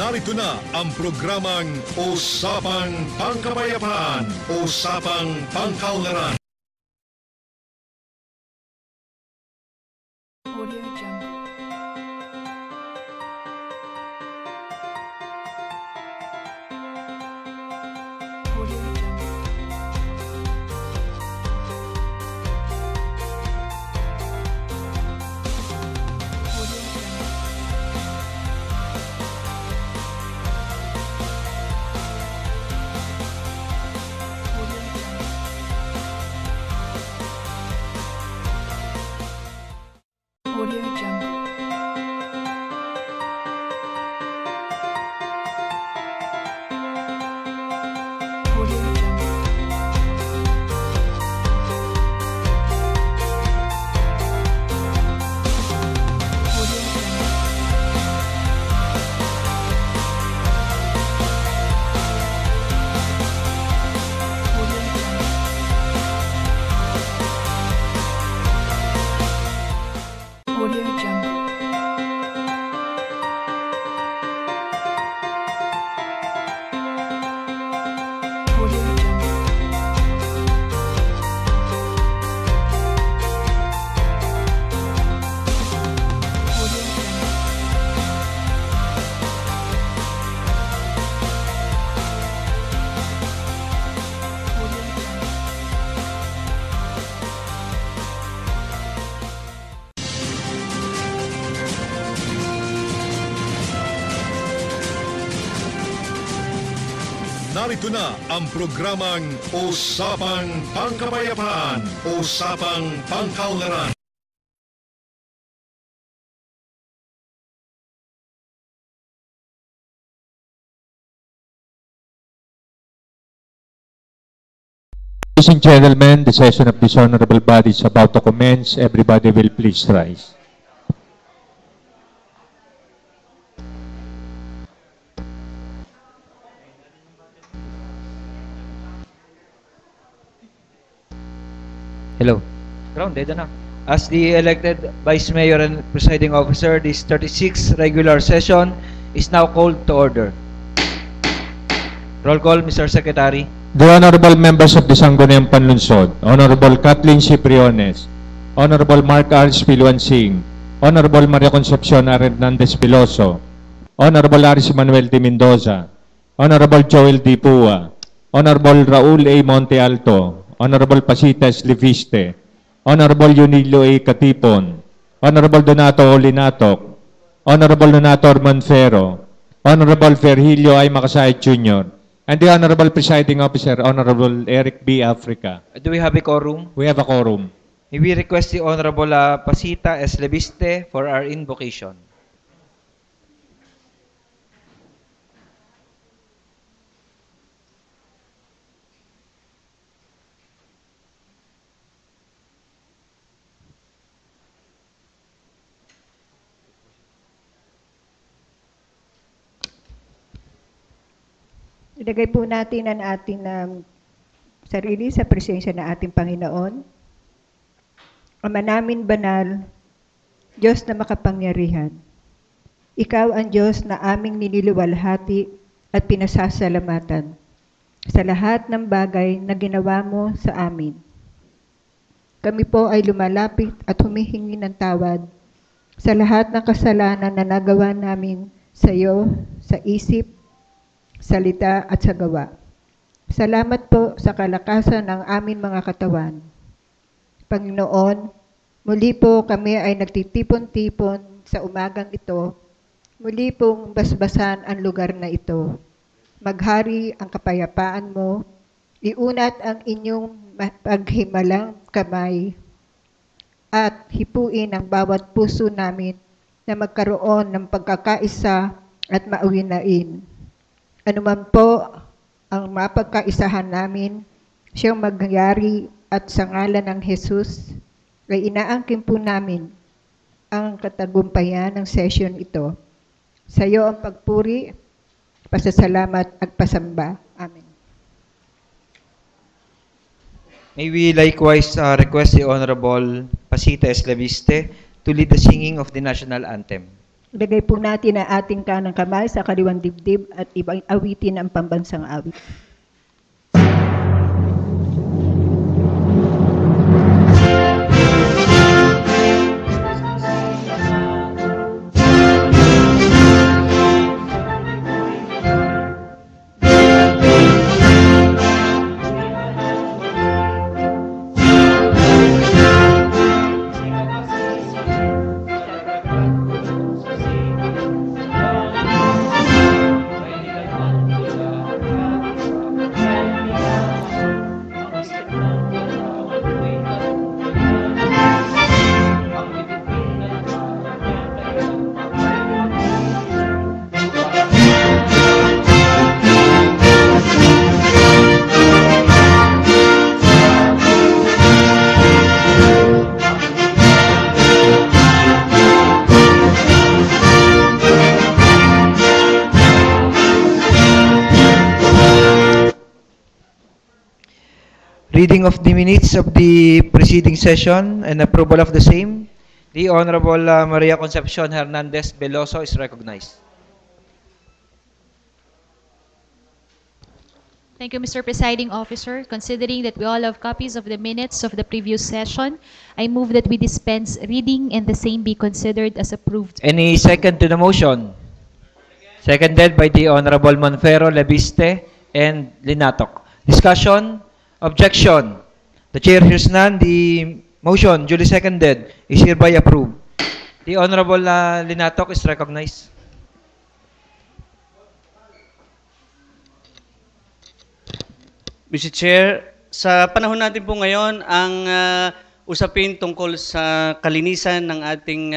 Narito na ang programang Usapang Pangkapayapaan, Usapang Pangkaunlaran. Audio Jungle. Audio Jungle. Audio Jungle. Audio Jungle. Audio Jungle. Audio Jungle. Audio Jungle. Audio Jungle. Audio Jungle. Audio Jungle. Audio Jungle. Audio Jungle. Narito na ang programang Usapang Pangkapayapaan, Usapang Pangkaunlaran. Ladies and gentlemen, the session of this honorable body is about to commence. Everybody will please rise. Hello. Grounded na. As the elected Vice Mayor and Presiding Officer, this 36th regular session is now called to order. Roll call, Mr. Secretary. The honorable members of the Sangguniang Panlunsod, Honorable Kathleen Cipriones, Honorable Mark R. Spiluansing, Honorable Maria Concepcion R. Hernandez Piloso, Honorable Aris Manuel de Mendoza, Honorable Joel D. Pua, Honorable Raul A. Monte Alto, Honorable Pasitas Leviste, Honorable Yunilio A. Katipon, Honorable Donato Olinatok, Honorable Donator Manfero, Honorable Virgilio I. Makasay Jr., and the Honorable Presiding Officer, Honorable Eric B. Africa. Do we have a quorum? We have a quorum. May we request the Honorable Pasita S. Leviste for our invocation. Ilagay po natin ang ating sarili sa presensya ng ating Panginoon. Ama namin banal, Diyos na makapangyarihan. Ikaw ang Diyos na aming niniluwalhati at pinasasalamatan sa lahat ng bagay na ginawa mo sa amin. Kami po ay lumalapit at humihingi ng tawad sa lahat ng kasalanan na nagawa namin sa iyo, sa isip, salita at sa gawa. Salamat po sa kalakasan ng amin mga katawan. Panginoon, muli po kami ay nagtitipon-tipon sa umagang ito. Muli pong basbasan ang lugar na ito. Maghari ang kapayapaan mo. Iunat ang inyong paghimalang kamay at hipuin ang bawat puso namin na magkaroon ng pagkakaisa at mauwinain. Anuman po ang mapagkaisahan namin, siyang magyari at sa ngalan ng Jesus, ay inaangkin po namin ang katagumpayan ng session ito. Sa iyo ang pagpuri, pasasalamat at pasamba. Amen. May we likewise request the Honorable Pasita S. Leviste to lead the singing of the national anthem. Lagay po natin ang ating kanang kamay sa kaliwang dibdib at ibang awitin ang pambansang awit. Reading of the minutes of the preceding session and approval of the same. The Honorable Maria Concepcion Hernandez Veloso is recognized. Thank you, Mr. Presiding Officer. Considering that we all have copies of the minutes of the previous session, I move that we dispense reading and the same be considered as approved. Any second to the motion? Seconded by the Honorable Monfero, Labiste, and Linatok. Discussion? Objection? The chair hears none. The motion, duly seconded, is hereby approved. The Honorable Linatok is recognized. Mr. Chair, sa panahon natin po ngayon, ang usapin tungkol sa kalinisan ng ating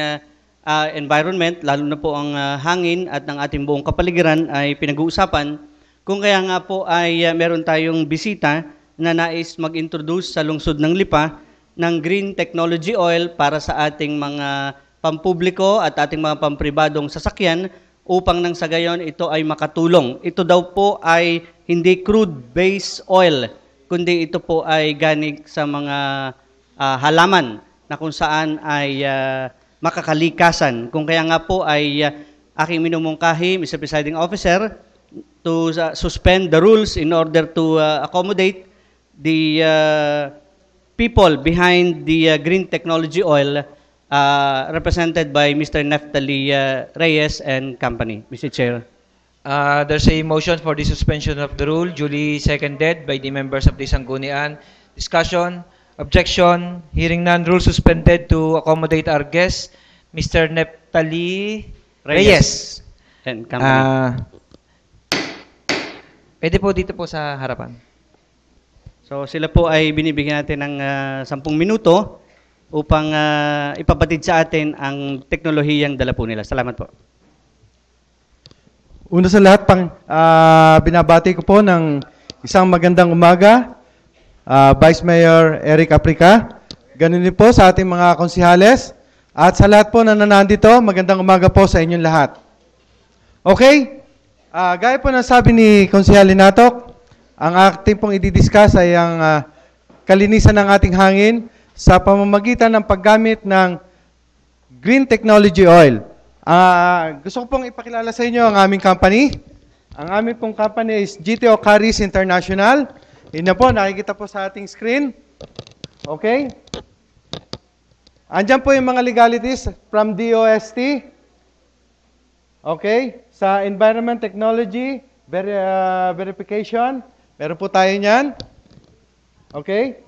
environment, lalo na po ang hangin at ng ating buong kapaligiran ay pinag-uusapan. Kung kaya nga po ay meron tayong bisita na nais mag-introduce sa lungsod ng Lipa ng green technology oil para sa ating mga pampubliko at ating mga pampribadong sasakyan upang nang sa gayon ito ay makatulong. Ito daw po ay hindi crude-based oil, kundi ito po ay galing sa mga halaman na kung saan ay makakalikasan. Kung kaya nga po ay aking minumungkahi, Mr. Presiding Officer, to suspend the rules in order to accommodate the people behind the green technology oil represented by Mr. Neftali Reyes and company. Mr. Chair. There's a motion for the suspension of the rule, duly seconded by the members of the Sanggunian. Discussion? Objection? Hearing none, rule suspended to accommodate our guest, Mr. Neftali Reyes. And company. Pwede po dito po sa harapan. So sila po ay binibigyan natin ng 10 minuto upang ipabatid sa atin ang teknolohiyang dala po nila. Salamat po. Una sa lahat, binabati ko po ng isang magandang umaga, Vice Mayor Eric Aprica. Ganun din po sa ating mga konsihales. At sa lahat po na nandito, magandang umaga po sa inyong lahat. Okay? Gaya po ng sabi ni Konsihal Linatok, ang ating pong i-discuss ay ang kalinisan ng ating hangin sa pamamagitan ng paggamit ng green technology oil. Gusto ko pong ipakilala sa inyo ang aming company. Ang aming pong company is GTO Caris International. Yun na po, nakikita po sa ating screen. Okay? Andyan po yung mga legalities from DOST. Okay? Sa Environment Technology Verification. Meron po tayo niyan. Okay?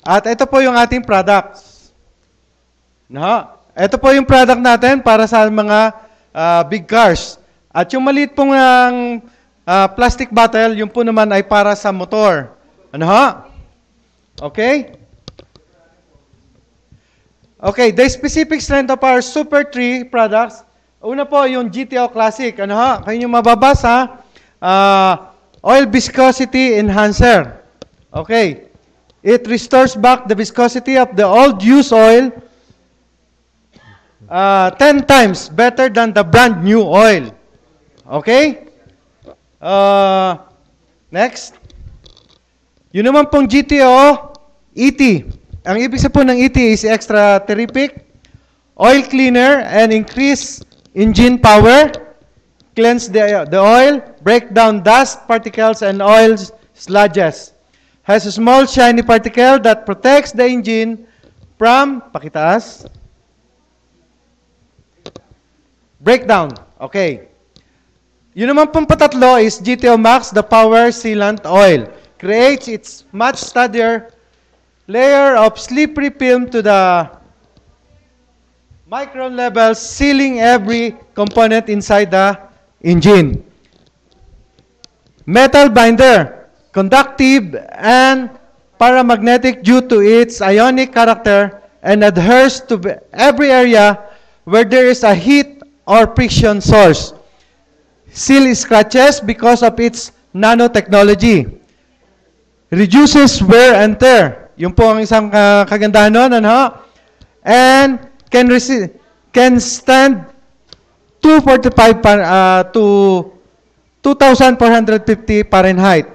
At ito po yung ating products. Ito po yung product natin para sa mga big cars. At yung maliit pong plastic bottle, yung po naman ay para sa motor. Okay? Okay, the specific strength of our Super 3 products. Una po yung GTO Classic. Kayo yung mababasa, oil viscosity enhancer. Okay. It restores back the viscosity of the old used oil 10 times better than the brand new oil. Okay? Next. Yun naman pong GTO ET. Ang ibig sabihin ng ET is extra terrific oil cleaner and increase engine power, cleanse the oil, break down dust particles and oil sludges. Has a small shiny particle that protects the engine from, pakitaas, breakdown. Okay. Yun naman pong patatlo is GTO Max, the power sealant oil. Creates its much sturdier layer of slippery film to the micron level, sealing every component inside the engine. Metal binder, conductive and paramagnetic due to its ionic character and adheres to every area where there is a heat or friction source. Seal scratches because of its nanotechnology. Reduces wear and tear. Yung po ang isang kagandahan nun, ano? And can stand 245 to 2,450 Fahrenheit.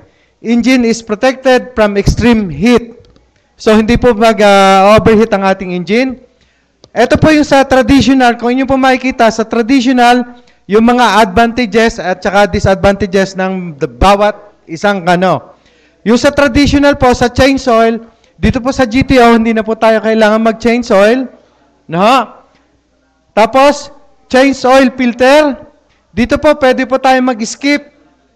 Engine is protected from extreme heat. So, hindi po mag-overheat ang ating engine. Ito po yung sa traditional. Kung inyo po makikita, sa traditional, yung mga advantages at saka disadvantages ng bawat isang ano. Yung sa traditional po, sa change oil, dito po sa GTO, hindi na po tayo kailangan mag-change oil. No? Tapos, change oil filter. Dito po, pwede po tayo mag-skip.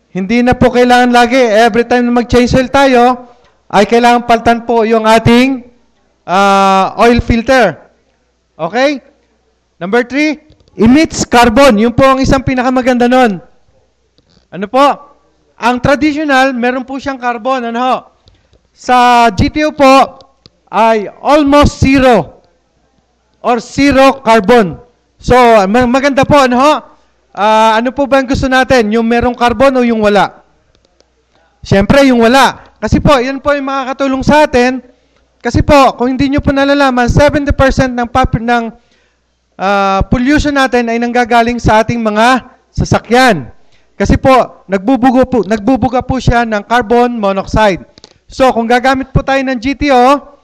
Hindi na po kailangan lagi. Every time na mag-change oil tayo, ay kailangan paltan po yung ating oil filter. Okay? Number 3, emits carbon. Yun po ang isang pinakamaganda nun. Ano po? Ang traditional, meron po siyang carbon. Ano ho? Sa GTO po, ay almost zero. Or zero carbon. So, maganda po. Ano ho? Ano po ba ang gusto natin? Yung merong carbon o yung wala? Siyempre, yung wala. Kasi po, yan po yung makakatulong sa atin. Kasi po, kung hindi nyo po nalalaman, 70% ng pollution natin ay nanggagaling sa ating mga sasakyan. Kasi po, nagbubuga po siya ng carbon monoxide. So, kung gagamit po tayo ng GTO,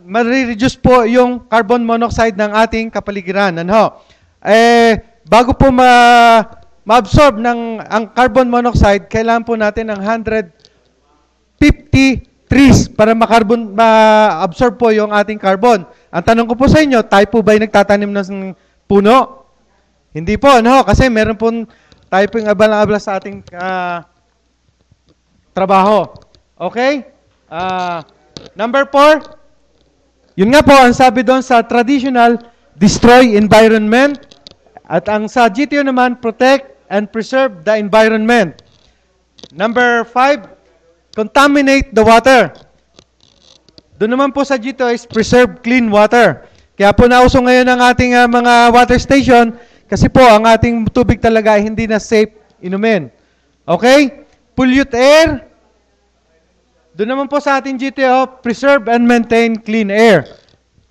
ma-reduce po yung carbon monoxide ng ating kapaligiran. Ano? Bago po ma-absorb ang carbon monoxide, kailangan po natin ng 150 trees para ma-absorb po yung ating carbon. Ang tanong ko po sa inyo, tayo po ba'y nagtatanim ng puno? Hindi po, no? Kasi meron po tayo po yung abala-abala sa ating trabaho. Okay? Number 4, yun nga po, ang sabi doon sa traditional, destroy environment. At ang sa GTO naman, protect and preserve the environment. Number 5, contaminate the water. Doon naman po sa GTO is preserve clean water. Kaya po nauso ngayon ang ating mga water station kasi po ang ating tubig talaga ay hindi na safe inumin. Okay? Pollute air. Doon naman po sa ating GTO, preserve and maintain clean air.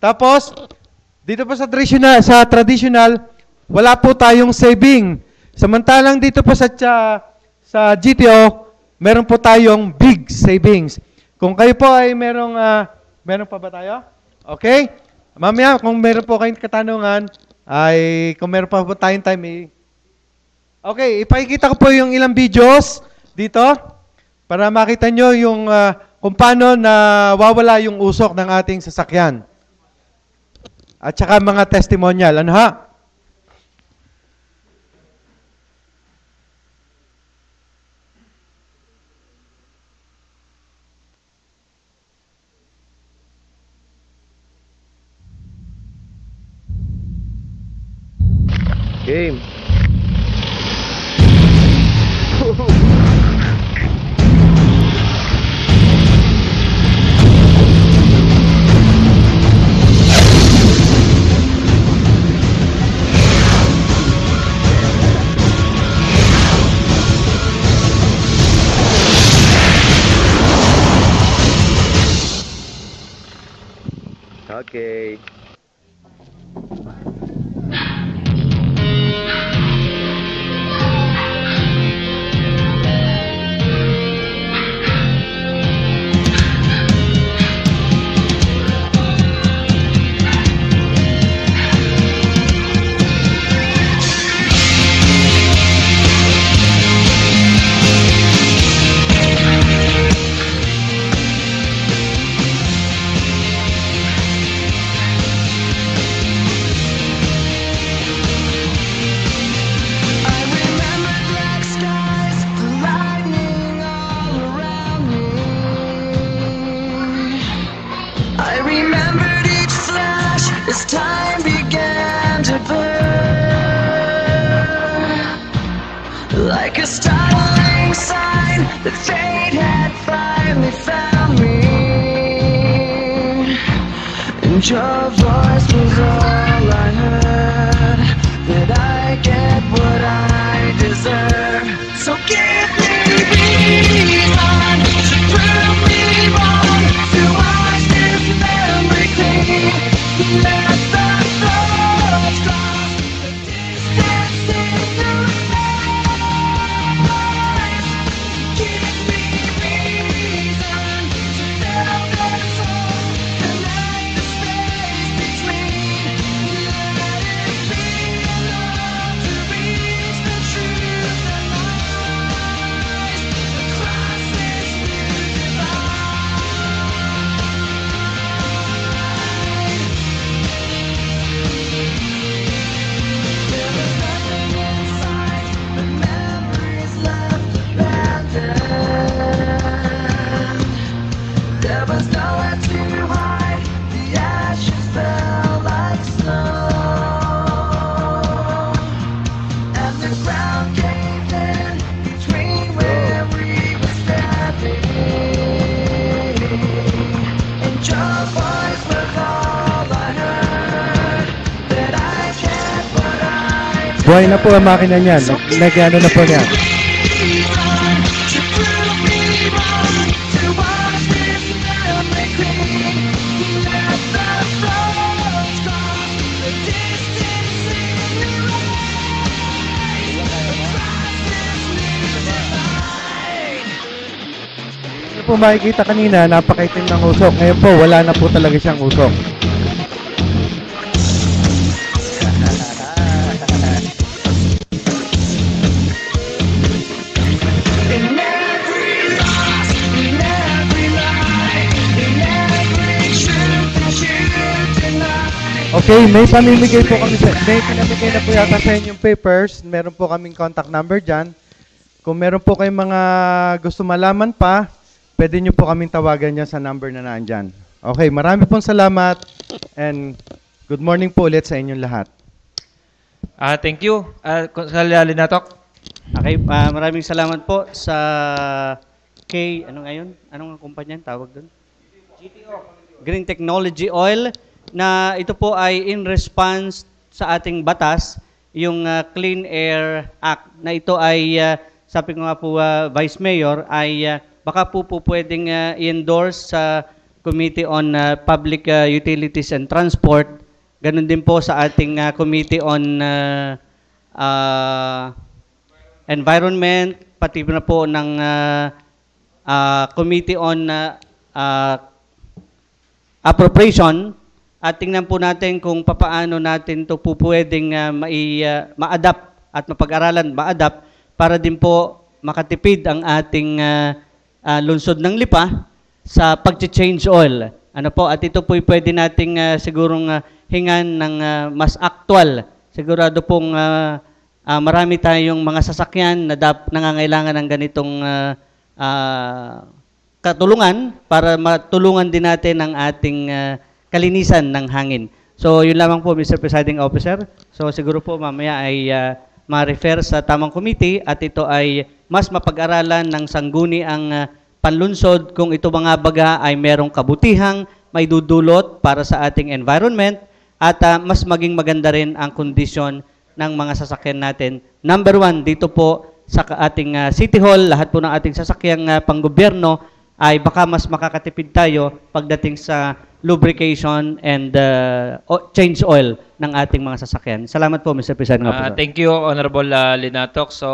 Tapos, dito po sa traditional, wala po tayong saving. Samantalang dito po sa GTO, meron po tayong big savings. Kung kayo po ay meron pa ba tayo? Okay? Mamaya, kung meron po kayong katanungan, ay kung meron pa po tayong time, okay, ipakikita ko po yung ilang videos dito para makita nyo yung kung paano nawawala yung usok ng ating sasakyan. At saka mga testimonial. Ano ha? Game. Okay. I remembered each flash as time began to burn, like a startling sign that fate had finally found me, and your voice was all I heard, that I get what I deserve. So give me reason to prove me wrong, to wash this memory clean. Let the thoughts cross the distance in your eyes. Give me reason to fill this hole, connect the space between. Let it be enough to reach the truth that lies across this new divide. There was nothing in sight, but memories left abandoned. There was nowhere to hide, the ashes fell like snow, and the ground caved in between where we were standing, and your voice was all I heard, that I get what I Buhay na po ang makina niyan. Nag-ano na po niya. reason to prove me wrong, to wash this memory clean. Let the thoughts cross the distance in your eyes, across this new divide. Ano po makikita kanina, napakaitim ng usok. Ngayon po, wala na po talaga siyang usok. In every loss, in every lie, in every truth that you deny. Okay, may pinamigay na po yata sa inyong papers. Meron po kaming contact number dyan. Kung meron po kayong mga gusto malaman pa, pwede nyo po kaming tawagan dyan sa number na naandyan. Okay, marami pong salamat and good morning po ulit sa inyong lahat. Thank you. Konsehal Linatok. Okay, maraming salamat po sa ano ngayon? Anong kumpanya tawag doon? Green Technology Oil, na ito po ay in response sa ating batas, yung Clean Air Act, na ito ay, sabi ko nga po, Vice Mayor, ay baka po pwedeng i-endorse sa Committee on Public Utilities and Transport, ganun din po sa ating Committee on Environment, pati na po ng Committee on Appropriation, at tingnan po natin kung papaano natin ito po pwedeng ma-adapt at mapag-aralan, ma-adapt para din po makatipid ang ating lungsod ng Lipa sa pag-change oil. Ano po, at ito po pwede nating sigurong hingan ng mas actual. Sigurado pong marami tayong mga sasakyan na nangangailangan ng ganitong katulungan para matulungan din natin ang ating kalinisan ng hangin. So, yun lamang po, Mr. Presiding Officer. So, siguro po mamaya ay ma-refer sa tamang committee at ito ay mas mapag-aralan ng sangguni ang panlunsod kung ito mga baga ay merong kabutihang may dudulot para sa ating environment at mas maging maganda rin ang kondisyon ng mga sasakyan natin. Number one, dito po sa ating City Hall, lahat po ng ating sasakyang panggobyerno ay baka mas makakatipid tayo pagdating sa lubrication and change oil ng ating mga sasakyan. Salamat po, Mr. President. Thank you, Honorable Linatok. So,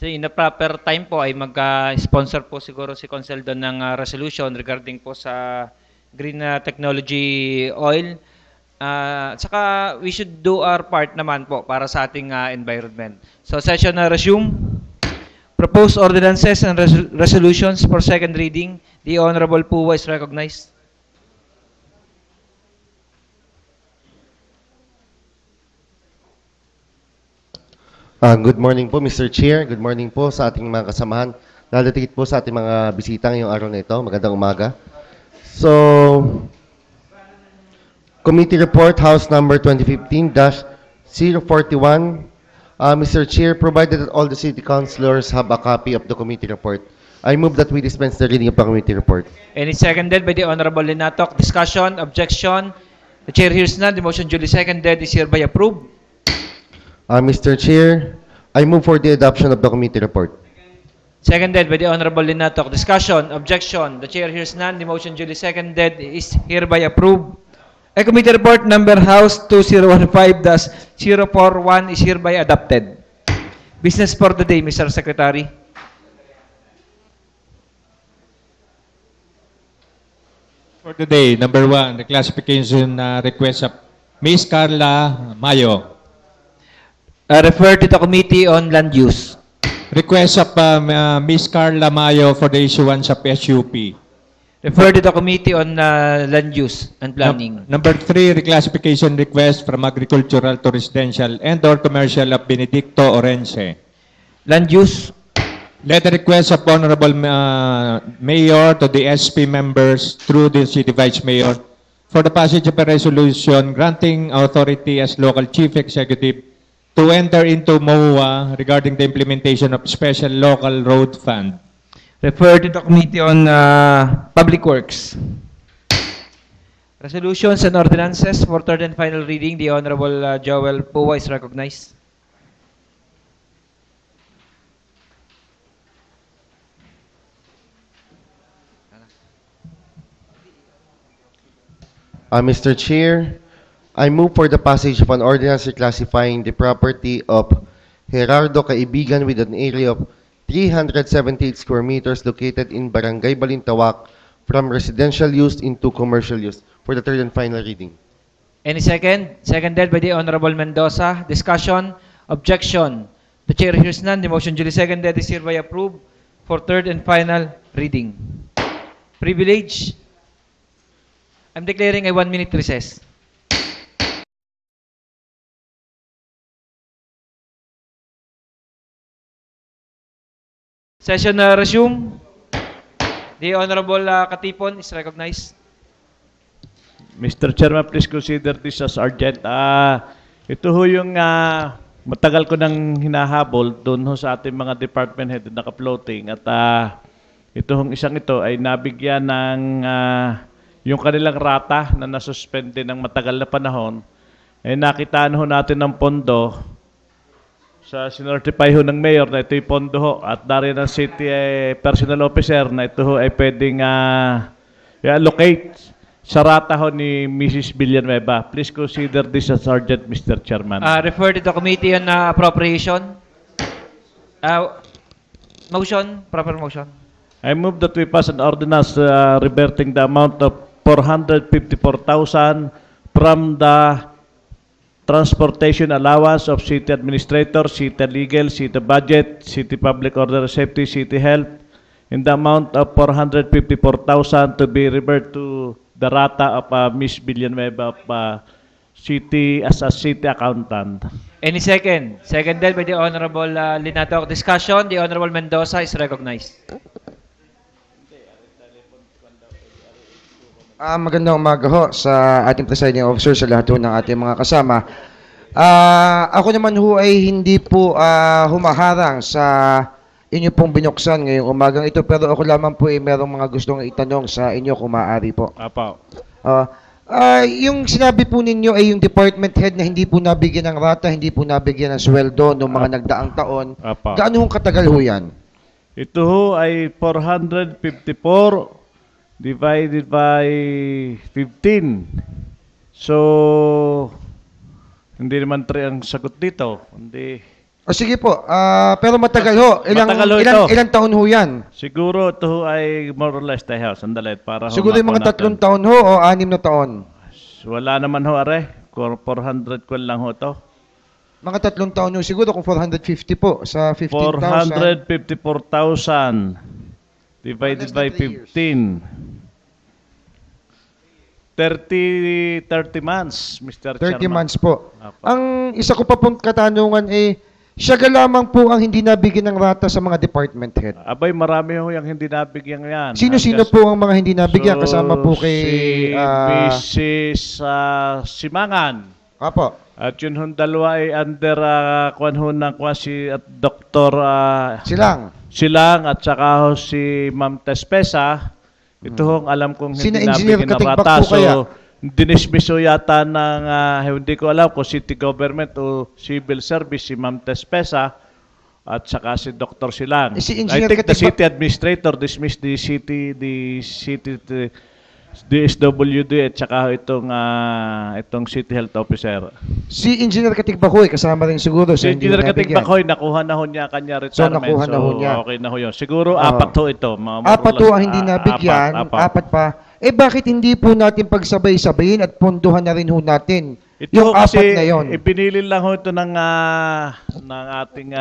in the proper time po ay mag-sponsor po siguro si Consel doon ng resolution regarding po sa green technology oil. Saka we should do our part naman po para sa ating environment. So session na resume. Proposed ordinances and resolutions for second reading. The Honorable Puwa is recognized. Good morning po, Mr. Chair. Good morning po sa ating mga kasamahan. Lalatikit po sa ating mga bisita ngayong araw na ito. Magandang umaga. So, Committee Report, House Number 2015-041. Mr. Chair, provided that all the city councilors have a copy of the committee report, I move that we dispense the reading of the committee report. And it's seconded by the Honorable Linatok. Discussion, objection. The chair hears none. The motion duly seconded is hereby approved. Mr. Chair, I move for the adoption of the committee report. Seconded by the Honorable Linatok. Discussion, objection. The chair hears none. The motion duly seconded is hereby approved. A committee report number House 2015-041 is hereby adopted. Business for the day, Mr. Secretary. For today, number 1, the classification request of Ms. Carla Mayo. Refer to the Committee on Land Use. Request of Ms. Carla Mayo for the issuance of SUP. Refer to the Committee on Land Use and Planning. Number 3, reclassification request from agricultural to residential and/or commercial of Benedicto Orense. Land Use. Letter request of Honorable Mayor to the SP members through the City Vice Mayor for the passage of a resolution granting authority as local chief executive to enter into MOA regarding the implementation of special local road fund. Refer to the Committee on Public Works. Resolutions and ordinances for third and final reading. The Honorable Joel Pua is recognized. Mr. Chair, I move for the passage of an ordinance reclassifying the property of Gerardo Kaibigan with an area of 378 square meters located in Barangay Balintawak from residential use into commercial use for the third and final reading. Any second? Seconded by the Honorable Mendoza. Discussion, objection. The chair hears none. The motion duly seconded is hereby approved for third and final reading. Privilege. I'm declaring a 1-minute recess. Session resume. The Honorable Katipon is recognized. Mr. Chairman, please consider this as urgent. Ito ho yung matagal ko nang hinahabol doon ho sa ating mga department head na naka-floating. At ito hong isang ito ay nabigyan ng yung kanilang rata na nasuspende ng matagal na panahon. Ay nakitaan ho natin ng pondo sa sinertify ho ng mayor na ito'y pondo ho at dari ng city personal officer na ito ho ay pwedeng i-allocate sa rata ho ni Mrs. Villanueva. Please consider this as urgent, Mr. Chairman. Refer to the Committee on Appropriation. Motion, proper motion. I move that we pass an ordinance reverting the amount of 454,000 from the transportation allowance of city administrator, city legal, city budget, city public order and safety, city health, in the amount of 454,000 to be reverted to the rata of Ms. Villanueva of city as a city accountant. Any second? Seconded by the Honorable Linatok. Discussion, the Honorable Mendoza is recognized. Magandang umaga ho sa ating presiding officer, sa lahat ho ng ating mga kasama. Ako naman ho ay hindi po humaharang sa inyo pong binuksan ngayong umagang ito, pero ako lamang po ay merong mga gustong itanong sa inyo kung maaari po. Apo. Yung sinabi po ninyo ay yung department head na hindi po nabigyan ng rata, hindi po nabigyan ng sweldo noong mga nagdaang taon. Apo. Gaano hong katagal ho yan? Ito ho ay 454 divided by 15. So, hindi naman 3 ang sagot dito. Hindi. Sige po, pero matagal ho. Ilang taon ho yan? Siguro ito ho ay more or less tayo. Sandali, para siguro yung mga 3 taon ho o 6 na taon? Wala naman ho, are. 400 kwan lang ho ito. Mga 3 taon ho. Siguro kung 450 po sa 15,000. 454,000 divided by 15. 30 months, Mr. 30 Chairman. months po. Apo. Ang isa ko pa pong katanungan ay, siya lamang po ang hindi nabigyan ng rata sa mga department head. Abay, marami ho yung hindi nabigyan yan. Sino-sino po ang mga hindi nabigyan kasama po kay Mrs. Simangan. Apo. At yun hong dalawa ay under kuwan ho ng si at Dr. Silang at saka ho si Ma'am Tespesa. Ito hong alam kong hindi nabigyan ng rata. So, dinismiss ho yata ng, hindi ko alam kung city government o civil service si Ma'am Tespesa at saka si Dr. Silang. I think the city administrator dismissed the DSWD at saka itong city health officer. Si Engineer Katigbakoy kasama rin siguro sa si Engineer Katigbakoy nakuha na ho niya kanya retirement. So nakuha na ho niya. Okay na ho yun. Siguro apat ho ito. Apat ho ang hindi nabigyan. Apat pa. Bakit hindi po natin pagsabay-sabayin at pondohan na rin ho natin ito yung kasi apat na yon? Ipinili lang ho ito ng ating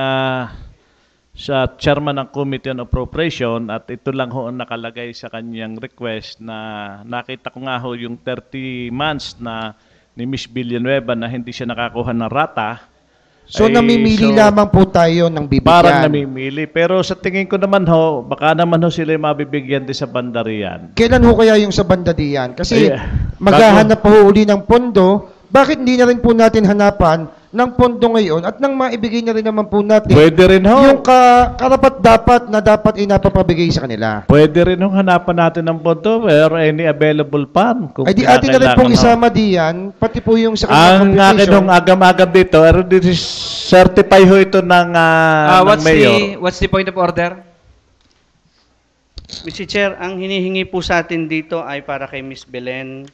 sa chairman ng Committee on Appropriation at ito lang ho ang nakalagay sa kanyang request na nakita ko nga ho yung 30 months na ni Miss Villanueva na hindi siya nakakuha ng rata. So namimili lamang po tayo ng bibigyan. Parang namimili. Pero sa tingin ko naman ho, baka naman ho sila mabibigyan din sa bandarian. Kailan ho kaya yung sa bandarian? Kasi maghahanap po uli ng pondo. Bakit hindi na rin po natin hanapan ng pondo ngayon at nang maibigay na rin naman po natin pwede rin ho. Yung karapat-dapat na dapat inapapabigay sa kanila. Pwede rin hong hanapan natin ng pondo or any available fund. Ay di atin na rin pong isama diyan, pati po yung sa ang akin hong agam-agam dito, this is certify ho ito ng mayor. What's the point of order? Mr. Chair, ang hinihingi po sa atin dito ay para kay Miss Belen.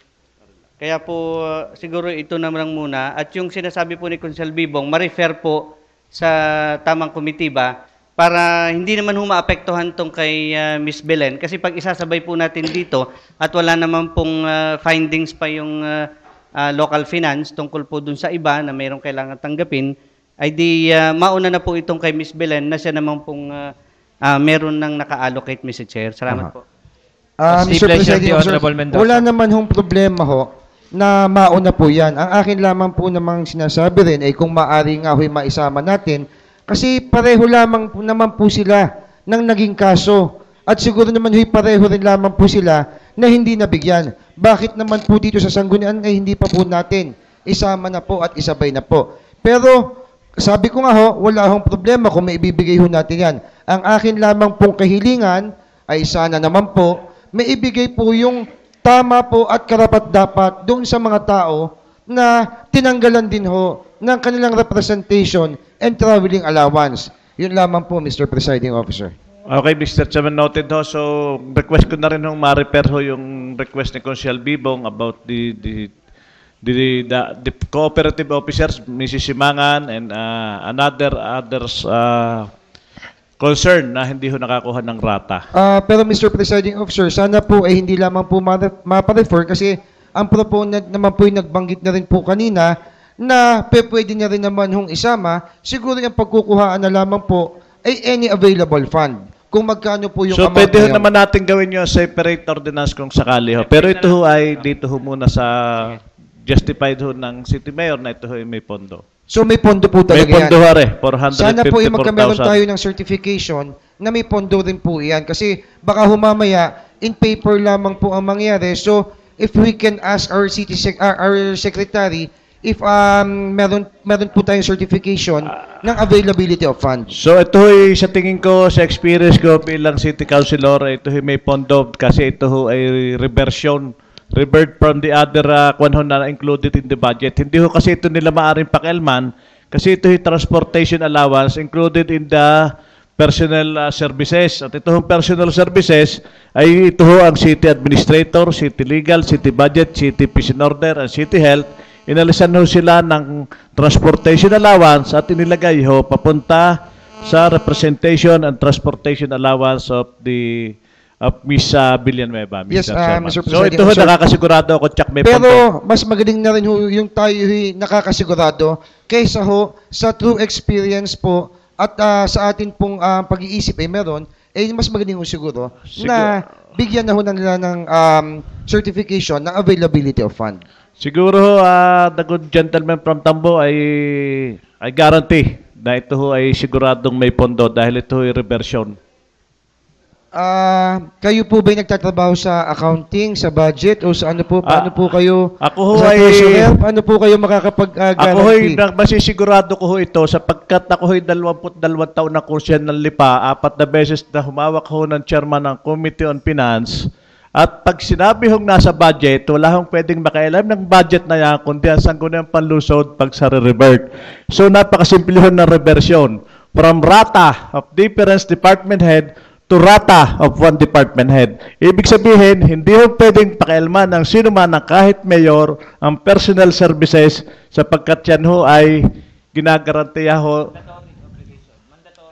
Kaya po, siguro ito naman muna. At yung sinasabi po ni Consel Bibong, ma-refer po sa tamang committee ba? Para hindi naman maapektuhan tong kay Miss Belen. Kasi pag isasabay po natin dito at wala naman pong findings pa yung local finance tungkol po dun sa iba na mayroong kailangan tanggapin, ay di mauna na po itong kay Miss Belen na siya naman pong meron nang naka-allocate, Mr. Chair. Salamat po. Mr. President, wala naman hong problema ho na mauna po yan. Ang akin lamang po namang sinasabi rin ay kung maaari nga ho'y maisama natin kasi pareho lamang po naman po sila ng naging kaso at siguro naman ho'y pareho rin lamang po sila na hindi nabigyan. Bakit naman po dito sa sanggunian ay hindi pa po natin isama na po at isabay na po. Pero sabi ko nga ho, wala hong problema kung may ibibigay ho natin yan. Ang akin lamang pong kahilingan ay sana naman po may ibigay po yung tama po at karapat-dapat doon sa mga tao na tinanggalan din ho ng kanilang representation and traveling allowance. Yun lamang po, Mr. Presiding Officer. Okay, Mr. Chairman, noted ho. So, request ko na rin hong ma-repair ho yung request ni Consel Bibong about the cooperative officers, Mrs. Simangan, and others concern na hindi ho nakakuha ng rata. Pero Mr. Presiding Officer, sana po ay hindi lamang po ma-refer kasi ang proponent naman po yung nagbanggit na rin po kanina na pwede na rin naman hong isama. Siguro yung pagkukuhaan na lamang po ay any available fund. Kung magkano po yung so, pwede ho naman natin gawin yung separate ordinance kung sakali ho. Pero ito ho ay dito ho muna sa justified ho ng City Mayor na ito ho ay may pondo. So may pondo po talaga yan. May pondo hare, 454,000. Sana po yung magkameron tayo ng certification na may pondo rin po yan. Kasi baka humamaya, in paper lamang po ang mangyari. So if we can ask our secretary if meron po tayong certification ng availability of funds. So ito ay sa tingin ko, sa experience ko bilang city councilor, ito ay may pondo kasi ito ay revert from the other na included in the budget. Hindi ho kasi ito nila maaring pakialman kasi ito yung transportation allowance included in the personnel services. At ito yung personal services ay ito ho ang city administrator, city legal, city budget, city peace and order, and city health. Inalisan ho sila ng transportation allowance at inilagay ho papunta sa representation and transportation allowance of Miss Villanueva. Yes, Mr. President. So ito ho, nakakasigurado ako, check may pero pondo. mas magaling na rin ho yung tayo nakakasigurado kaysa ho sa true experience po at sa atin pong pag-iisip ay meron, mas magaling ho siguro na bigyan na ho nila ng certification ng availability of fund. Siguro the good gentleman from Tambo ay guarantee na ito ho ay siguradong may pondo dahil ito ay reversion. Kayo po ba'y nagtatrabaho sa accounting, sa budget, o sa ano po? Paano po kayo? Ako ho sa ay... treasurer, paano po kayo makakapag-guarantee? Ako ho'y masisigurado ko ho ito sapagkat ako ho'y 22 taon na kursiyan ng LIPA, 4 na beses na humawak ho ng chairman ng Committee on Finance. At pag sinabi hong nasa budget, wala hong pwedeng makailam ng budget na yan, kundi ang sangguniang panlusod pag sa revert. So napakasimple ho ng reversion. From rata of different department head to rata of one department head. Ibig sabihin, hindi ho pwedeng pakialman ng sino man ng kahit mayor ang personal services sapagkat yan ho ay ginagarantiya ho.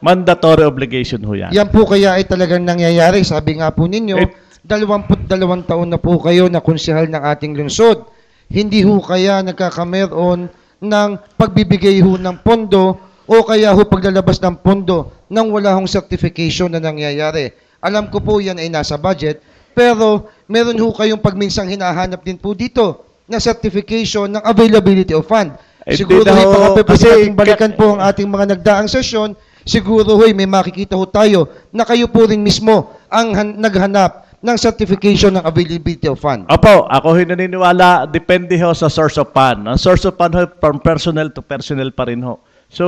Mandatory obligation ho yan. Yan po kaya ay talagang nangyayari. Sabi nga po ninyo, 22 taon na po kayo na konsehal ng ating lungsod. Hindi ho kaya nagkakameron ng pagbibigay ho ng pondo o kaya ho paglalabas ng pondo nang wala hong certification na nangyayari. Alam ko po yan ay nasa budget, pero meron ho kayong pagminsang hinahanap din po dito na certification ng availability of fund. Siguro ho'y baka pwede nating balikan po ang ating mga nagdaang sesyon, siguro ho'y may makikita ho tayo na kayo po rin mismo ang naghanap ng certification ng availability of fund. Opo, ako ho'y naniniwala, depende ho sa source of fund. Ang source of fund ho, from personnel to personnel pa rin ho. So,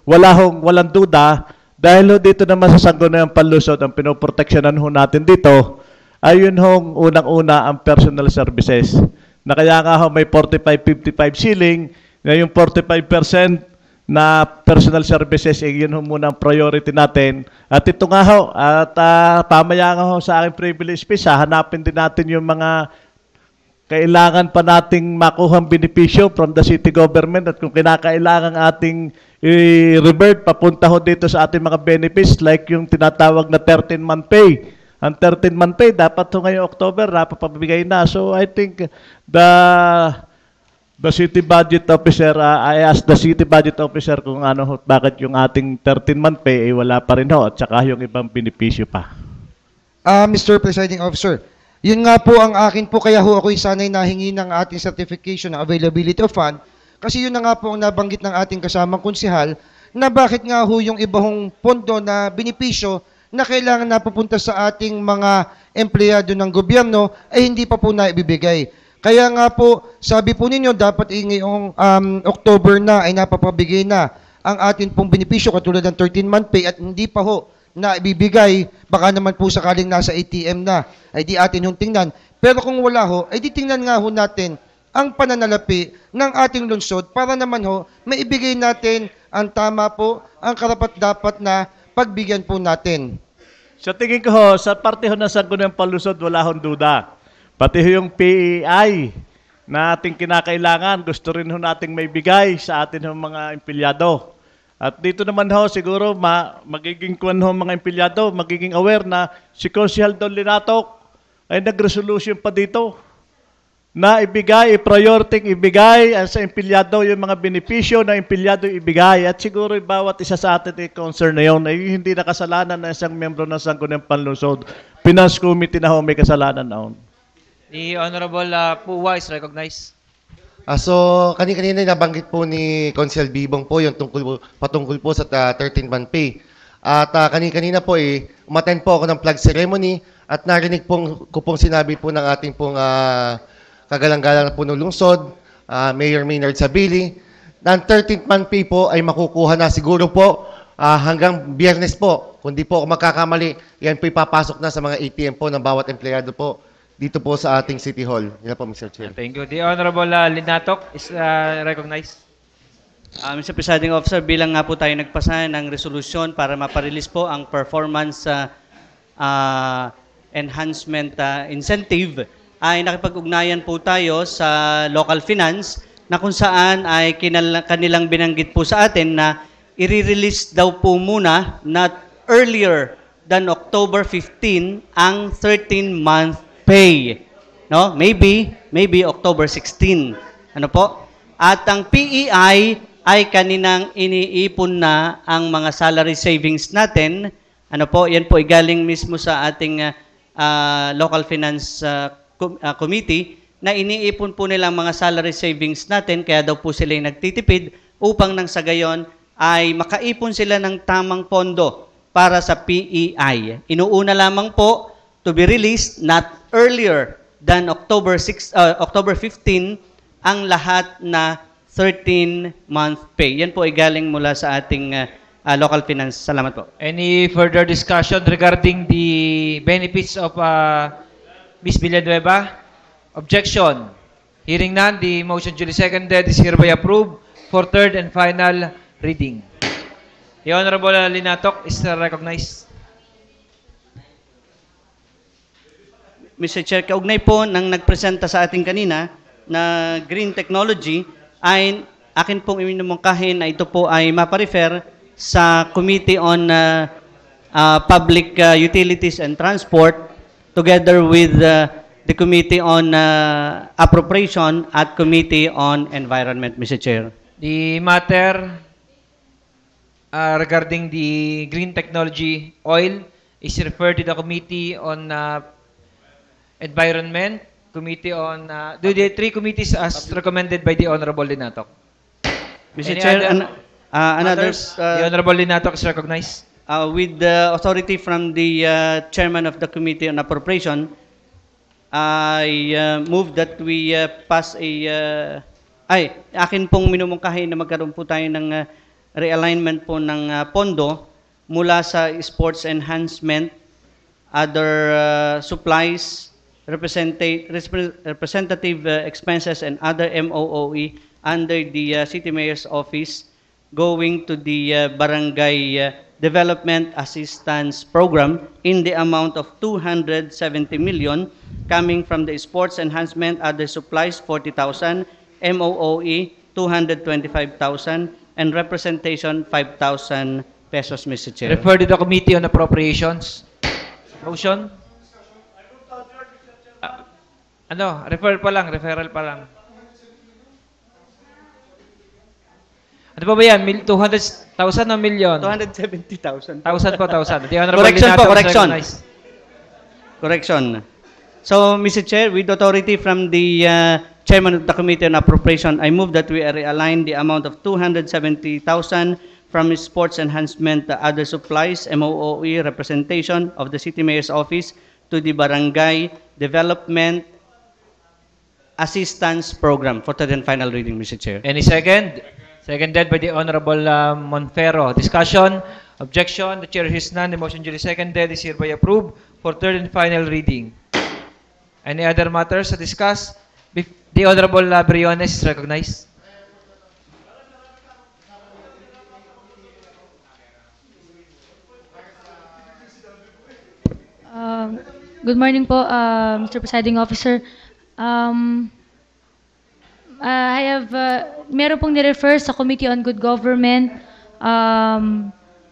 walang duda, dahil ho dito naman sa sangguniang panlusod, ang pinoproteksyonan ho natin dito, ayun hong unang-una ang personal services. Na kaya nga ho may 45-55 ceiling, na yung 45% na personal services, yun ho muna ang priority natin. At ito nga ho, at pamaya nga ho sa aking privilege space, hanapin din natin yung mga kailangan pa nating makuhang benepisyo from the city government at kung kinakailangan ating i-revert papunta ho dito sa ating mga benefits like yung tinatawag na 13-month pay. Ang 13-month pay dapat ho ngayong October napapabigay na. So I think the city budget officer, I asked the city budget officer kung ano bakit yung ating 13-month pay ay wala pa rin ho at saka yung ibang benepisyo pa. Mr. Presiding Officer, yun nga po ang akin po, kaya ho ako'y sanay nahingi ng ating certification ng availability of fund. Kasi yun na nga po ang nabanggit ng ating kasamang konsehal na bakit nga ho yung iba hong pondo na benepisyo na kailangan napupunta sa ating mga empleyado ng gobyerno ay hindi pa po naibibigay. Kaya nga po, sabi po ninyo, dapat ngayong October na ay napapabigay na ang atin pong benepisyo katulad ng 13-month pay at hindi pa ho na ibibigay, baka naman po sakaling nasa ATM na, ay di atin yung tingnan. Pero kung wala ho, ay di tingnan nga ho natin ang pananalapi ng ating lungsod para naman ho, maibigay natin ang tama po, ang karapat-dapat na pagbigyan po natin. Sa tingin ko ho, sa parte ho ng sangguniang panlusod, wala hong duda. Pati ho yung PEI na ating kinakailangan, gusto rin ho nating may bigay sa atin ho mga empleyado. At dito naman ho, siguro magiging kuwan ho mga empleyado, magiging aware na si Konsehal Don Linatok ay nag-resolution pa dito na priority ibigay sa empleyado yung mga benepisyo na empleyado ibigay. At siguro bawat isa sa atin ay concern na yun ay hindi nakasalanan na isang membro ng sangguniang panlusod. Finance Committee na ho may kasalanan na hon. The Honorable Puwa is recognized. So, kanina nabanggit po ni Consel Bibong po yung patungkol po sa 13-month pay. At kanina po umattend po ako ng flag ceremony at narinig ko pong sinabi po ng ating pong kagalang-galang po ng lungsod, Mayor Maynard Sabili, na ang 13th-month pay po ay makukuha na siguro po hanggang Biyernes po. Kung di po ako magkakamali, yan po ipapasok na sa mga ATM po ng bawat empleyado po dito po sa ating City Hall. Yan po, Mr. Chair. Thank you. The Honorable Linatok is recognized. Mr. Presiding Officer, bilang nga po tayo nagpasa ng resolusyon para maparelease po ang performance enhancement incentive, ay nakipag-ugnayan po tayo sa local finance na kung saan ay kanilang binanggit po sa atin na i-release daw po muna not earlier than October 15 ang 13-month pay. No? Maybe October 16. Ano po? At ang PEI ay kaninang iniipon na ang mga salary savings natin. Ano po? Yan po ay galing mismo sa ating local finance committee na iniipon po nila ang mga salary savings natin kaya daw po sila nagtitipid upang nang sa gayon ay makaipon sila ng tamang pondo para sa PEI. Inuuna lamang po to be released not earlier than October 15 ang lahat na 13-month pay. Yan po ay galing mula sa ating local finance. Salamat po. Any further discussion regarding the benefits of Ms. Villanueva? Objection. Hearing none, the motion duly seconded is hereby approved for third and final reading. The Honorable Linatok is recognized. Mr. Chair, kaugnay po nang nagpresenta sa ating kanina na green technology ay akin pong iminumungkahin na ito po ay maparefer sa Committee on Public Utilities and Transport together with the Committee on Appropriation at Committee on Environment, Mr. Chair. The matter regarding the green technology oil is referred to the Committee on Environment, Committee on the three committees as recommended by the Honorable Linatok. Mr. Chair, the Honorable Linatok is recognized. With the authority from the Chairman of the Committee on Appropriation, I move that we pass akin pong minumungkahin na magkaroon po tayo ng realignment po ng pondo mula sa sports enhancement, other supplies, representative expenses, and other MOOE under the City Mayor's Office going to the Barangay Development Assistance Program in the amount of 270 million coming from the Sports Enhancement, Other Supplies, 40,000, MOOE, 225,000, and Representation, 5,000 pesos, Mr. Chair. Refer to the Committee on Appropriations. Motion? Referral pa lang. Ano pa ba yan? 200,000 o million? 270,000. 1,000 po, 1,000. The Honorable Correction po, Linatok is correction. recognized. Correction. So, Mr. Chair, with authority from the Chairman of the Committee on Appropriation, I move that we realign the amount of 270,000 from Sports Enhancement, Other Supplies, MOOE, representation of the City Mayor's Office to the Barangay Development Assistance Program for third and final reading, Mr. Chair. Any second? Seconded by the Honorable Monfero. Discussion? Objection? The Chair hears none. The motion duly seconded is hereby approved for third and final reading. Any other matters to discuss? The Honorable Briones is recognized. Good morning po, Mr. Presiding Officer. I have, meron pong nirefer sa Committee on Good Government,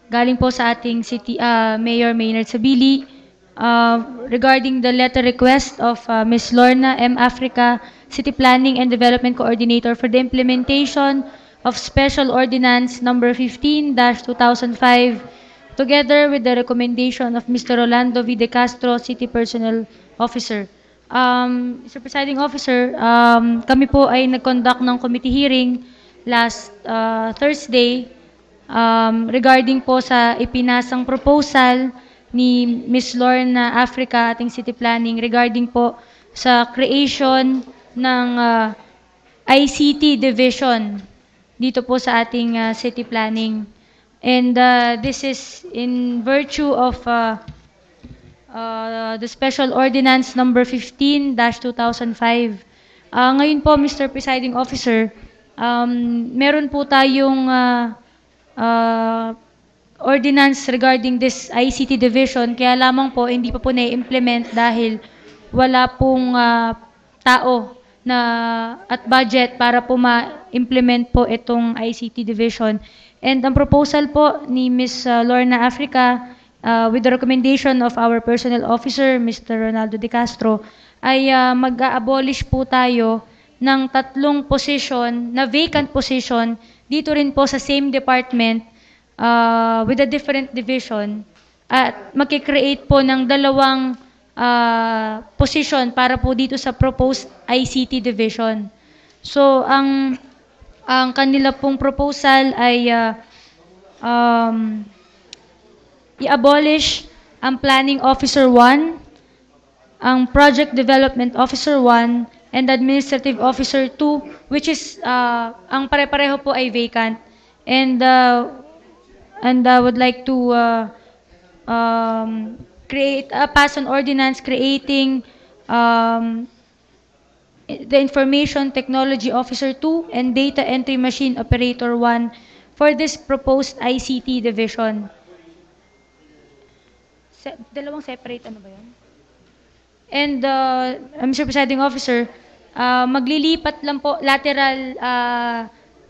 galing po sa ating City Mayor Maynard Sabili, regarding the letter request of Ms. Lorna M. Africa, City Planning and Development Coordinator for the implementation of Special Ordinance Number 15-2005, together with the recommendation of Mr. Rolando V. De Castro, City Personnel Officer. Mr. Presiding Officer, kami po ay nag-conduct ng committee hearing last Thursday regarding po sa ipinasang proposal ni Ms. Lorna Africa, ating City Planning, regarding po sa creation ng ICT Division dito po sa ating City Planning. And this is in virtue of the Special Ordinance Number 15-2005. Ngayon po, Mr. Presiding Officer, meron po tayong ordinance regarding this ICT Division, kaya lamang po hindi pa po na-implement dahil wala pong tao na at budget para po ma-implement po itong ICT Division. And ang proposal po ni Ms. Lorna Africa, with the recommendation of our personnel officer, Mr. Ronaldo De Castro, ay mag-abolish po tayo ng 3 position na vacant position dito rin po sa same department with a different division, at magkikreate po ng 2 position para po dito sa proposed ICT division. So, ang kanila pong proposal ay i-abolish ang Planning Officer 1, ang Project Development Officer 1, and Administrative Officer 2, which is, ang pare-pareho po ay vacant. And I would like to pass an ordinance creating the Information Technology Officer 2 and Data Entry Machine Operator 1 for this proposed ICT division. Dalawang separate, ano ba yun? And, Mr. Presiding Officer, maglilipat lang po, lateral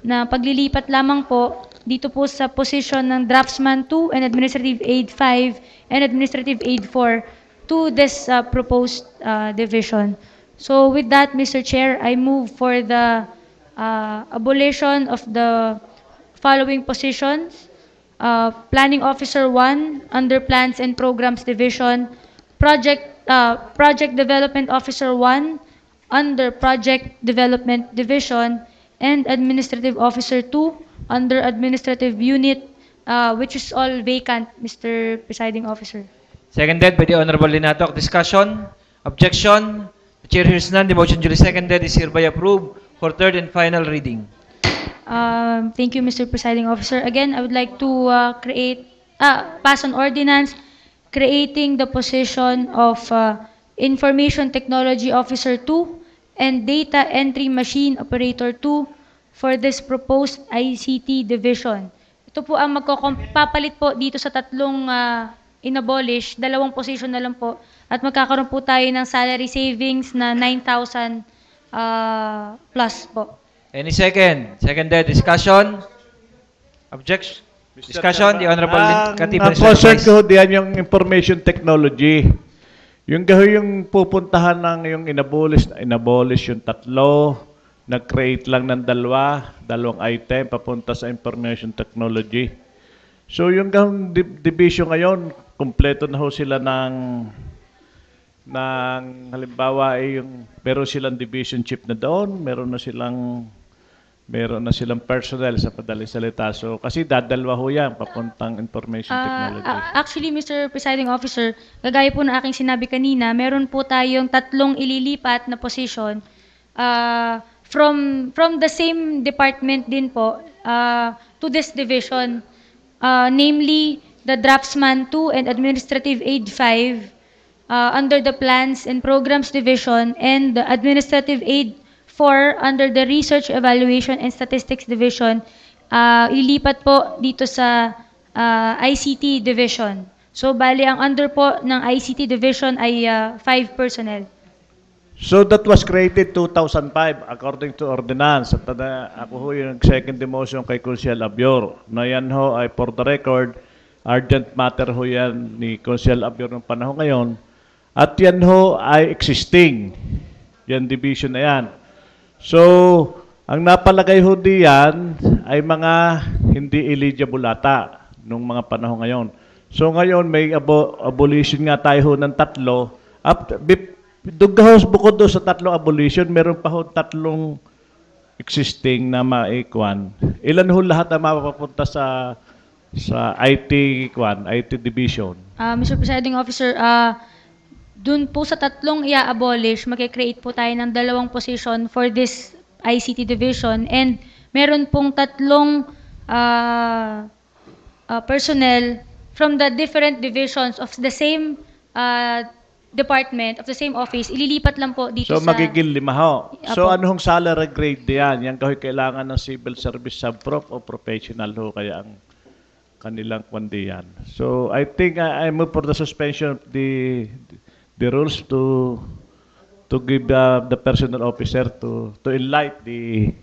na paglilipat lamang po dito po sa position ng Draftsman 2 and Administrative Aid 5 and Administrative Aid 4 to this proposed division. So with that, Mr. Chair, I move for the abolition of the following positions. Planning Officer 1 under Plans and Programs Division, Project Development Officer 1 under Project Development Division, and Administrative Officer 2 under Administrative Unit, which is all vacant, Mr. Presiding Officer. Seconded by the Honorable Linatok. Discussion? Objection? The chair hears none. The motion duly seconded is hereby approved for third and final reading. Thank you, Mr. Presiding Officer. Again, I would like to pass an ordinance creating the position of Information Technology Officer 2 and Data Entry Machine Operator 2 for this proposed ICT division. Ito po ang papalit po dito sa tatlong inabolish, dalawang position na lang po, at magkakaroon po tayo ng salary savings na 9,000 plus po. Any second? Seconded. Discussion? Objection? Discussion? The Honorable Katiban. Ang concern ko diyan yung information technology. Yung yung pupuntahan ng yung inabolish yung tatlo, nag-create lang ng dalawang item papunta sa information technology. So yung division ngayon, kumpleto na ho sila ng halimbawa ay yung meron silang division chief na doon, meron na silang personnel sa padaling salita. So, kasi dadalwa ho yan, papuntang information technology. Actually, Mr. Presiding Officer, gagaya po na aking sinabi kanina, meron po tayong tatlong ililipat na position from the same department din po to this division. Namely, the Draftsman 2 and Administrative Aid 5 under the Plans and Programs Division, and the Administrative Aid 4 under the Research, Evaluation, and Statistics Division, ilipat po dito sa ICT Division. So, bali, ang under po ng ICT Division ay 5 personnel. So, that was created 2005 according to ordinance. At ako ho yung second demotion kay Consiel Abior. Na yan ho ay for the record, urgent matter ho yan ni Consiel Abior ng panahon ngayon. At yan ho ay existing. Yan division na yan. So, ang napalagay ho diyan ay mga hindi eligible ata nung mga panahon ngayon. So ngayon may abolition nga tayo ho ng tatlo. Bukod do sa tatlong abolition, meron pa ho tatlong existing na maikwan. Ilan ho lahat na mapapunta sa IT division? Mr. Presiding Officer, dun po sa tatlong i-abolish, mag-create po tayo ng dalawang position for this ICT division, and meron pong tatlong personnel from the different divisions of the same department, of the same office, ililipat lang po dito sa... So magiging 5 ho. So anong salary grade diyan? Yan kahoy kailangan ng civil service sub-prof o professional ho kaya ang kanilang kwandiyan. So I think I move for the suspension of the rules to give the personnel officer to enlighten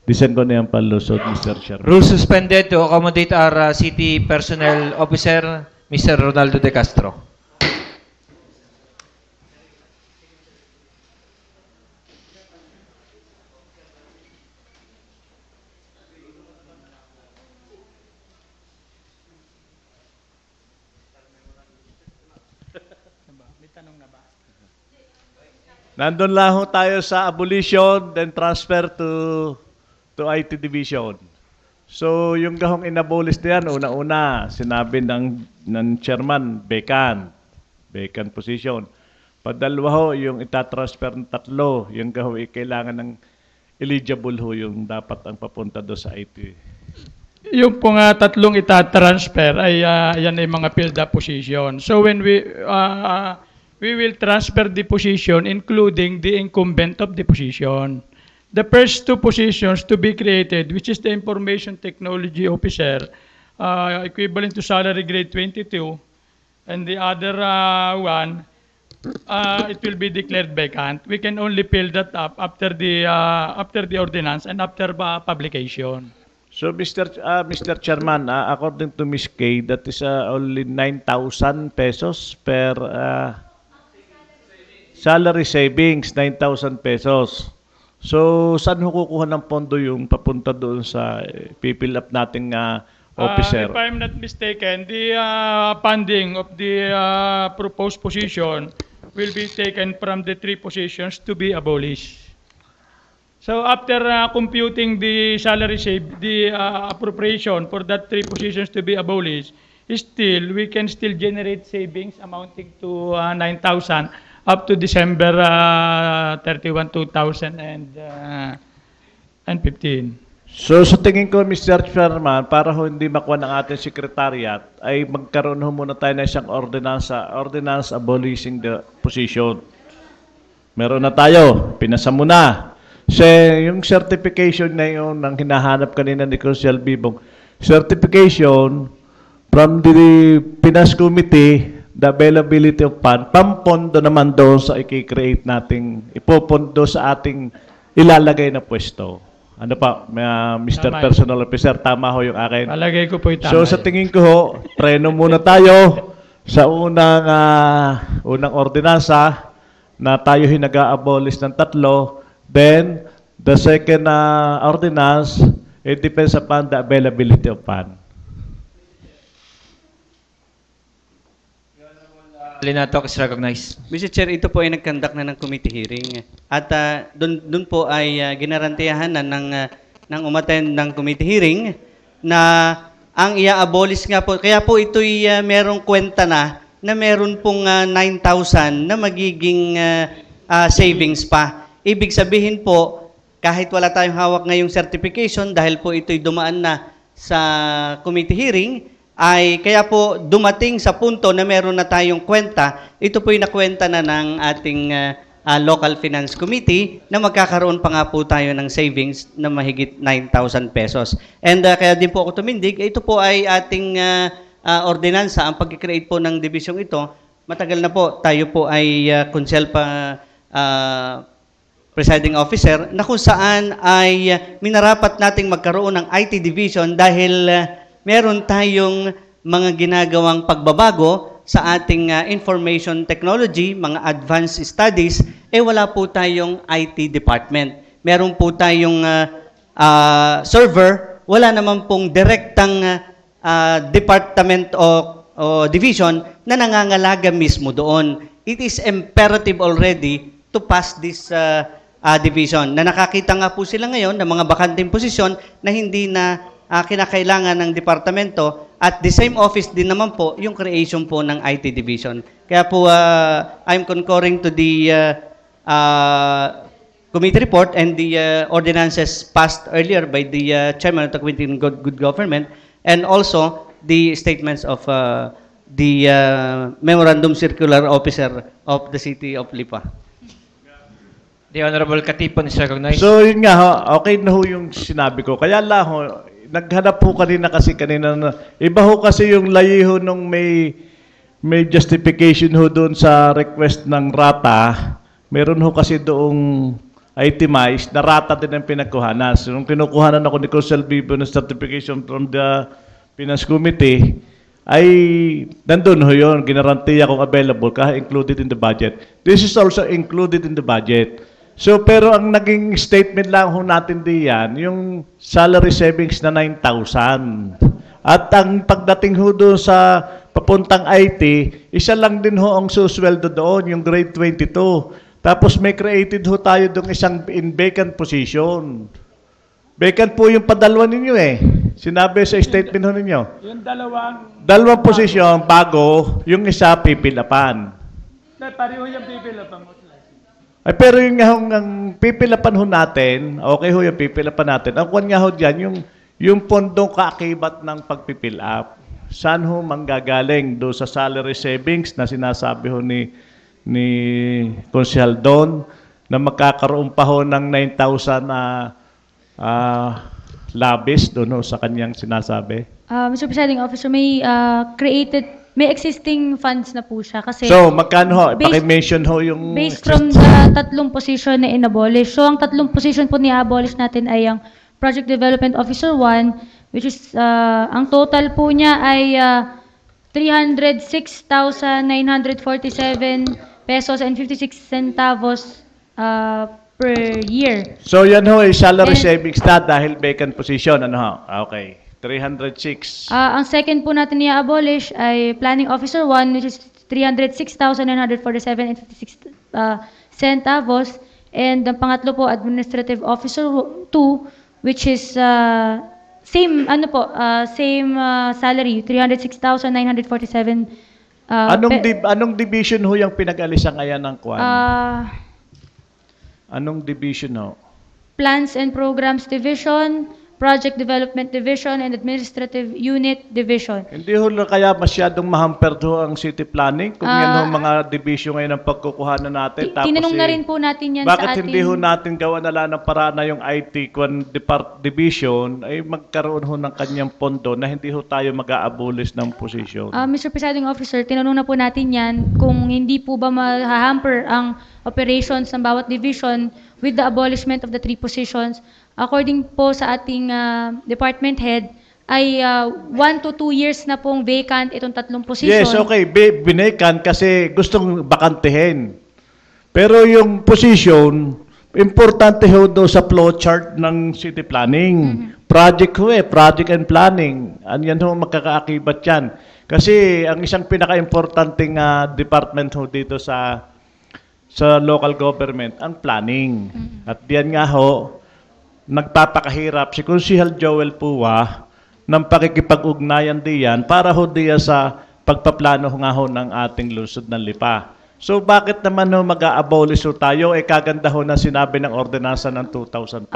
the Sangguniang Panlusod, Mr. Chairman. Rules suspended to accommodate our city personnel officer, Mr. Ronaldo De Castro. Nandun lang ho tayo sa abolition, then transfer to IT division. So, yung gahong inabolis na yan, una-una, sinabi ng chairman, vacant position. Padalwa ho, yung itatransfer ng 3, yung gaho kailangan ng eligible ho yung dapat ang papunta do sa IT. Yung pong 3 itatransfer ay yan ay mga filled up position. So when we will transfer the position including the incumbent of the position. The first 2 positions to be created, which is the Information Technology Officer, equivalent to salary grade 22, and the other one, it will be declared vacant. We can only fill that up after the ordinance and after publication. So, Mr. Chairman, according to Ms. Kay, that is only 9,000 pesos per salary savings, 9,000 pesos. So, saan ho kukuha ng pondo yung papunta doon sa pipill up nating officer? If I'm not mistaken, the funding of the proposed position will be taken from the 3 positions to be abolished. So after computing the salary the appropriation for that 3 positions to be abolished, still we can still generate savings amounting to 9,000 up to December 31, 2015. So sa tingin ko, Mr. Chairman, para ho hindi makuha ng ating secretariat, ay magkaroon ho muna tayo na isang ordinance abolishing the position. Meron na tayo, pinasa muna. Yung certification na yun, ang hinahanap kanina ni Crucial Bibong, certification from the Finance Committee, the availability of fund, pampondo naman doon sa i-create nating, ipopondo sa ating ilalagay na pwesto. Ano pa, Mr. Tama. Personal Officer, tama ho yung akin. Palagay ko po yung tama. So sa tingin ko ho, treno muna tayo sa unang ordinansa na tayo nag-a-abolish ng 3. Then, the second ordinance, it depends upon the availability of fund. Linatok is recognized. Mr. Chair, ito po ay nag-conduct na ng committee hearing. At doon po ay ginarantiyahan na ng umattend ng committee hearing na ang ia-abolish nga po. Kaya po ito'y merong kwenta na meron pong 9,000 na magiging savings pa. Ibig sabihin po, kahit wala tayong hawak ngayong certification, dahil po ito'y dumaan na sa committee hearing, ay kaya po dumating sa punto na meron na tayong kwenta. Ito po'y nakwenta na ng ating local finance committee na magkakaroon pa nga po tayo ng savings na mahigit 9,000 pesos. And kaya din po ako tumindig, ito po ay ating ordinansa, ang pag-create po ng divisyong ito. Matagal na po, tayo po ay Conselpa presiding officer, na kung saan ay minarapat nating magkaroon ng IT division dahil meron tayong mga ginagawang pagbabago sa ating information technology, mga advanced studies, wala po tayong IT department. Meron po tayong server, wala naman pong direktang department o division na nangangalaga mismo doon. It is imperative already to pass this division. Na nakakita nga po sila ngayon ng mga bakanting posisyon na hindi na kinakailangan ng departamento, at the same office din naman po yung creation po ng IT division. Kaya po I'm concurring to the committee report and the ordinances passed earlier by the chairman of the Committee on Good Government, and also the statements of the memorandum circular officer of the city of Lipa. The Honorable Katipon is recognized. So yun nga ho, okay na ho yung sinabi ko. Kaya lang ho, naghanap po kanina na iba ho kasi yung layiho nung may justification ho doon sa request ng rata. Meron ho kasi doong itemized na rata din ang pinagkuhanan. So nung kinukuhanan ako ni Crucial Bibo ng certification from the Finance Committee, ay nandun ho yun, ginarantiya kung available, included in the budget. This is also included in the budget. So, pero ang naging statement lang ho natin diyan, yung salary savings na 9,000. At ang pagdating ho doon sa papuntang IT, isa lang din ho ang susweldo doon, yung grade 22. Tapos may created ho tayo doon isang in vacant position. Vacant po yung padalwa ninyo eh. Sinabi sa statement ho ninyo. Yung Dalawang posisyon bago, yung isa pipilapan. pareho yung pipilapan mo. Ay, pero yung nga ang pipilapan ho natin, okay ho yung pipilapan natin. Ang kwan nga ho dyan, yung pondong kaakibat ng pagpipil up. Saan ho manggagaling? Do sa salary savings na sinasabi ho ni Konsehal Don na magkakaroon pa ho ng 9,000 labis doon ho sa kanyang sinasabi. Mr. Presiding Officer, may existing funds na po siya kasi So, magkano ho? Paki-mention ho yung based from the tatlong position na inabolish. So, ang tatlong position po ni-abolish natin ay ang Project Development Officer 1, which is, ang total po niya ay 306,947 pesos and 56 centavos per year. So, yan ho ay salary savings na dahil vacant position. Ano ho? Okay. 306. Ang second po natin i-abolish ay Planning Officer 1, which is 306,947 and 56 centavos. And ang pangatlo po, Administrative Officer 2, which is same salary, 306,947. Anong division ho yung pinag-alisan kaya ng kwan? Anong division ho? Plans and Programs Division, Project Development Division, and Administrative Unit Division. Hindi ho kaya masyadong mahamper ho ang city planning? Kung yan ho mga division ngayon ang pagkukuhanan natin. Tinanong na rin po natin yan bakit sa ating... hindi ho natin gawa na lang ng paraan na yung IT division ay magkaroon ho ng kanyang pondo na hindi ho tayo mag-a-abolish ng position? Mr. Presiding Officer, tinanong na po natin yan kung hindi po ba mahahamper ang operations ng bawat division with the abolishment of the 3 positions. According po sa ating department head, ay 1 to 2 years na pong vacant itong tatlong position. Yes, okay. Binaykan kasi gustong bakantehin. Pero yung position, importante ho do sa flow chart ng city planning. Project ho project and planning. Yan ho magkakaakibat yan. Kasi ang isang pinaka-importanting department ho dito sa local government, ang planning. At diyan nga ho, nagpapakahirap si Konsehal Joel Puwa ng pakikipag-ugnayan diyan para ho diya sa pagpaplano nga ho ng ating lungsod ng Lipa. So bakit naman ho mag-a-abolish ho tayo? Kaganda ho na sinabi ng ordinansa ng 2005.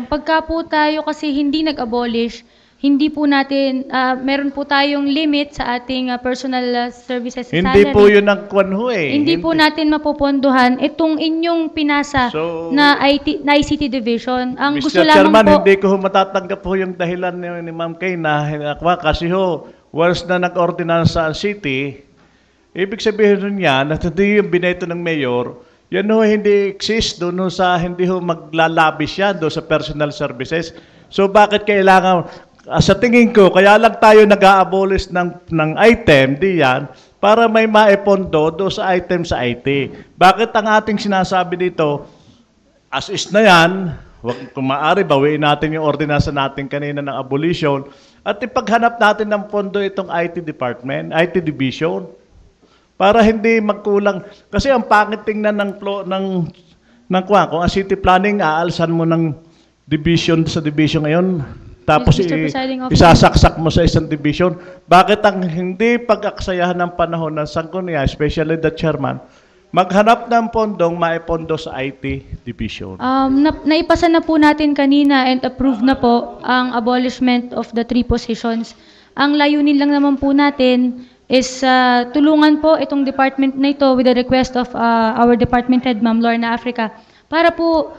Pagka po tayo kasi hindi nag-abolish, hindi po natin, meron po tayong limit sa ating personal services salary. Hindi po yun ang kwan ho Hindi po natin mapupondohan itong inyong pinasa na ICT division. Ang gusto Mr. lamang Chairman, po... hindi ko matatanggap po yung dahilan ni Ma'am Kay na kasi ho, once na nag-ordinansa ang city, ibig sabihin nun yan, at hindi yung bineto ng mayor, yan ho hindi exist doon sa hindi ho maglalabis yan doon sa personal services. So bakit kailangan... sa tingin ko, kaya lang tayo nag-a-abolish ng item, diyan, para may maipondo do sa item sa IT. Bakit ang ating sinasabi dito, as is na yan, kung maaari, bawiin natin yung ordinansa natin kanina ng abolition, at ipaghanap natin ng pondo itong IT department, IT division, para hindi magkulang. Kasi ang pangit tingnan kung ang city planning, aalsan mo ng division sa division ngayon, tapos isasaksak mo sa isang division. Bakit ang hindi pag-aksayahan ng panahon ng Sangguniang, especially the chairman, maghanap ng pondong maipondo sa IT division? Naipasa na po natin kanina and approved na po ang abolishment of the 3 positions. Ang layunin lang naman po natin is tulungan po itong department na ito with the request of our department head, Ma'am Lorna Africa, para po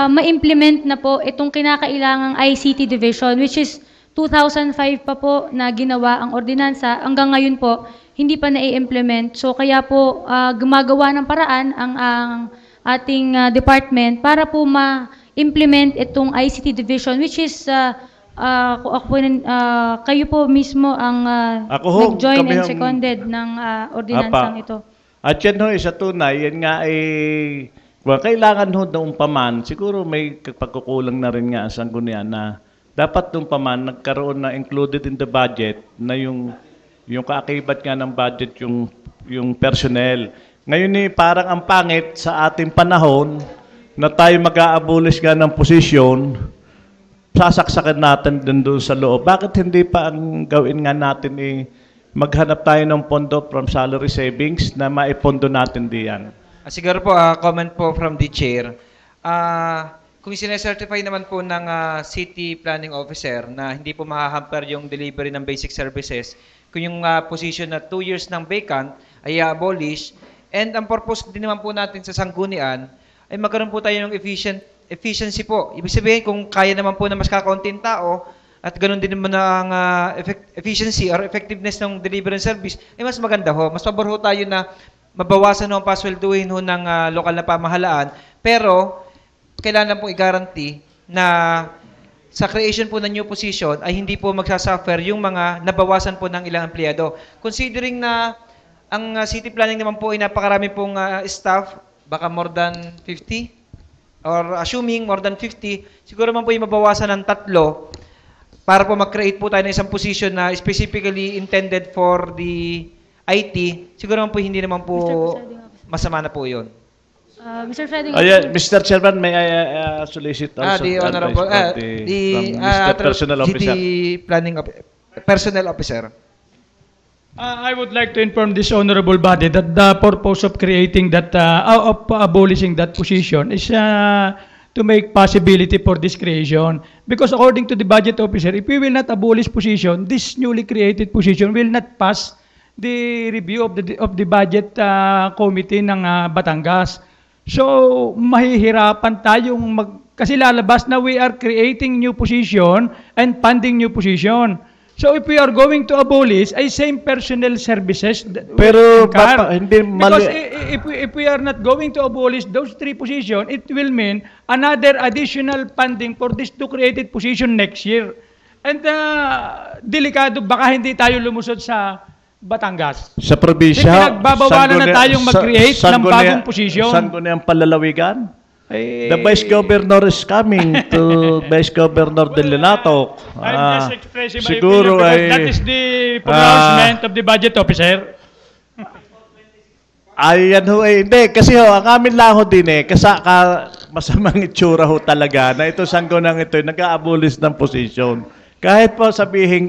ma-implement na po itong kinakailangang ICT division, which is 2005 pa po na ginawa ang ordinansa. Hanggang ngayon po, hindi pa na-implement. So kaya po gumagawa ng paraan ang ating department para po ma-implement itong ICT division, which is kayo po mismo ang nag-join and seconded ng ordinansang ito. At yan ho, isa tunay, yan nga kailangan ho noong paman, siguro may pagkukulang na rin nga ang Sangguniang na dapat noong paman nagkaroon na included in the budget na yung kaakibat nga ng budget yung personnel. Ngayon parang ang pangit sa ating panahon na tayo mag-a-abolish nga ng posisyon, sasaksakan natin din doon sa loob. Bakit hindi pa ang gawin nga natin maghanap tayo ng pondo from salary savings na maipondo natin diyan? Siguro po, comment po from the chair. Kung sinecertify naman po ng city planning officer na hindi po mahahamper yung delivery ng basic services, kung yung position na 2 years ng vacant ay abolish, and ang purpose din naman po natin sa sanggunian ay magkaroon po tayo ng efficiency po. Ibig sabihin, kung kaya naman po na mas kakaunting tao at ganoon din naman ang efficiency or effectiveness ng delivery and service, ay mas maganda ho. Mas pabor ho tayo na mabawasan ho ang paswelduhin ho ng lokal na pamahalaan, pero kailangan pong i-guarantee na sa creation po ng new position ay hindi po magsasuffer yung mga nabawasan po ng ilang empleyado. Considering na ang city planning naman po ay napakarami pong staff, baka more than 50, or assuming more than 50, siguro man po yung mabawasan ng 3 para po mag-create po tayo ng isang position na specifically intended for the IT, siguro man po hindi naman po masama na po yun. Mr. Freddy. Mr. Chairman, may I solicit also the honorable, Mr. Personnel Officer. Personnel Officer. I would like to inform this honorable body that the purpose of creating that, of abolishing that position is to make possibility for this creation. Because according to the budget officer, if we will not abolish position, this newly created position will not pass the review of the budget committee ng Batangas. So, mahihirapan tayong kasi lalabas na we are creating new position and funding new position. So, if we are going to abolish ay same personnel services. Pero hindi mali. Because if we are not going to abolish those 3 positions, it will mean another additional funding for this 2 created position next year. And delikado, baka hindi tayo lumusod sa Batangas. Sa probinsya, pinagbabawalan na tayong mag-create ng bagong posisyon. Saan ko na yung palalawigan? The Vice Governor is coming to Vice Governor de Linato. I'm just expressing my opinion because that is the pronouncement of the budget officer. Ayan ho hindi. Kasi ang amin lang ho din masamang itsura ho talaga na ito sanggunang ito nag-a-abolish ng position. Kahit po sabihin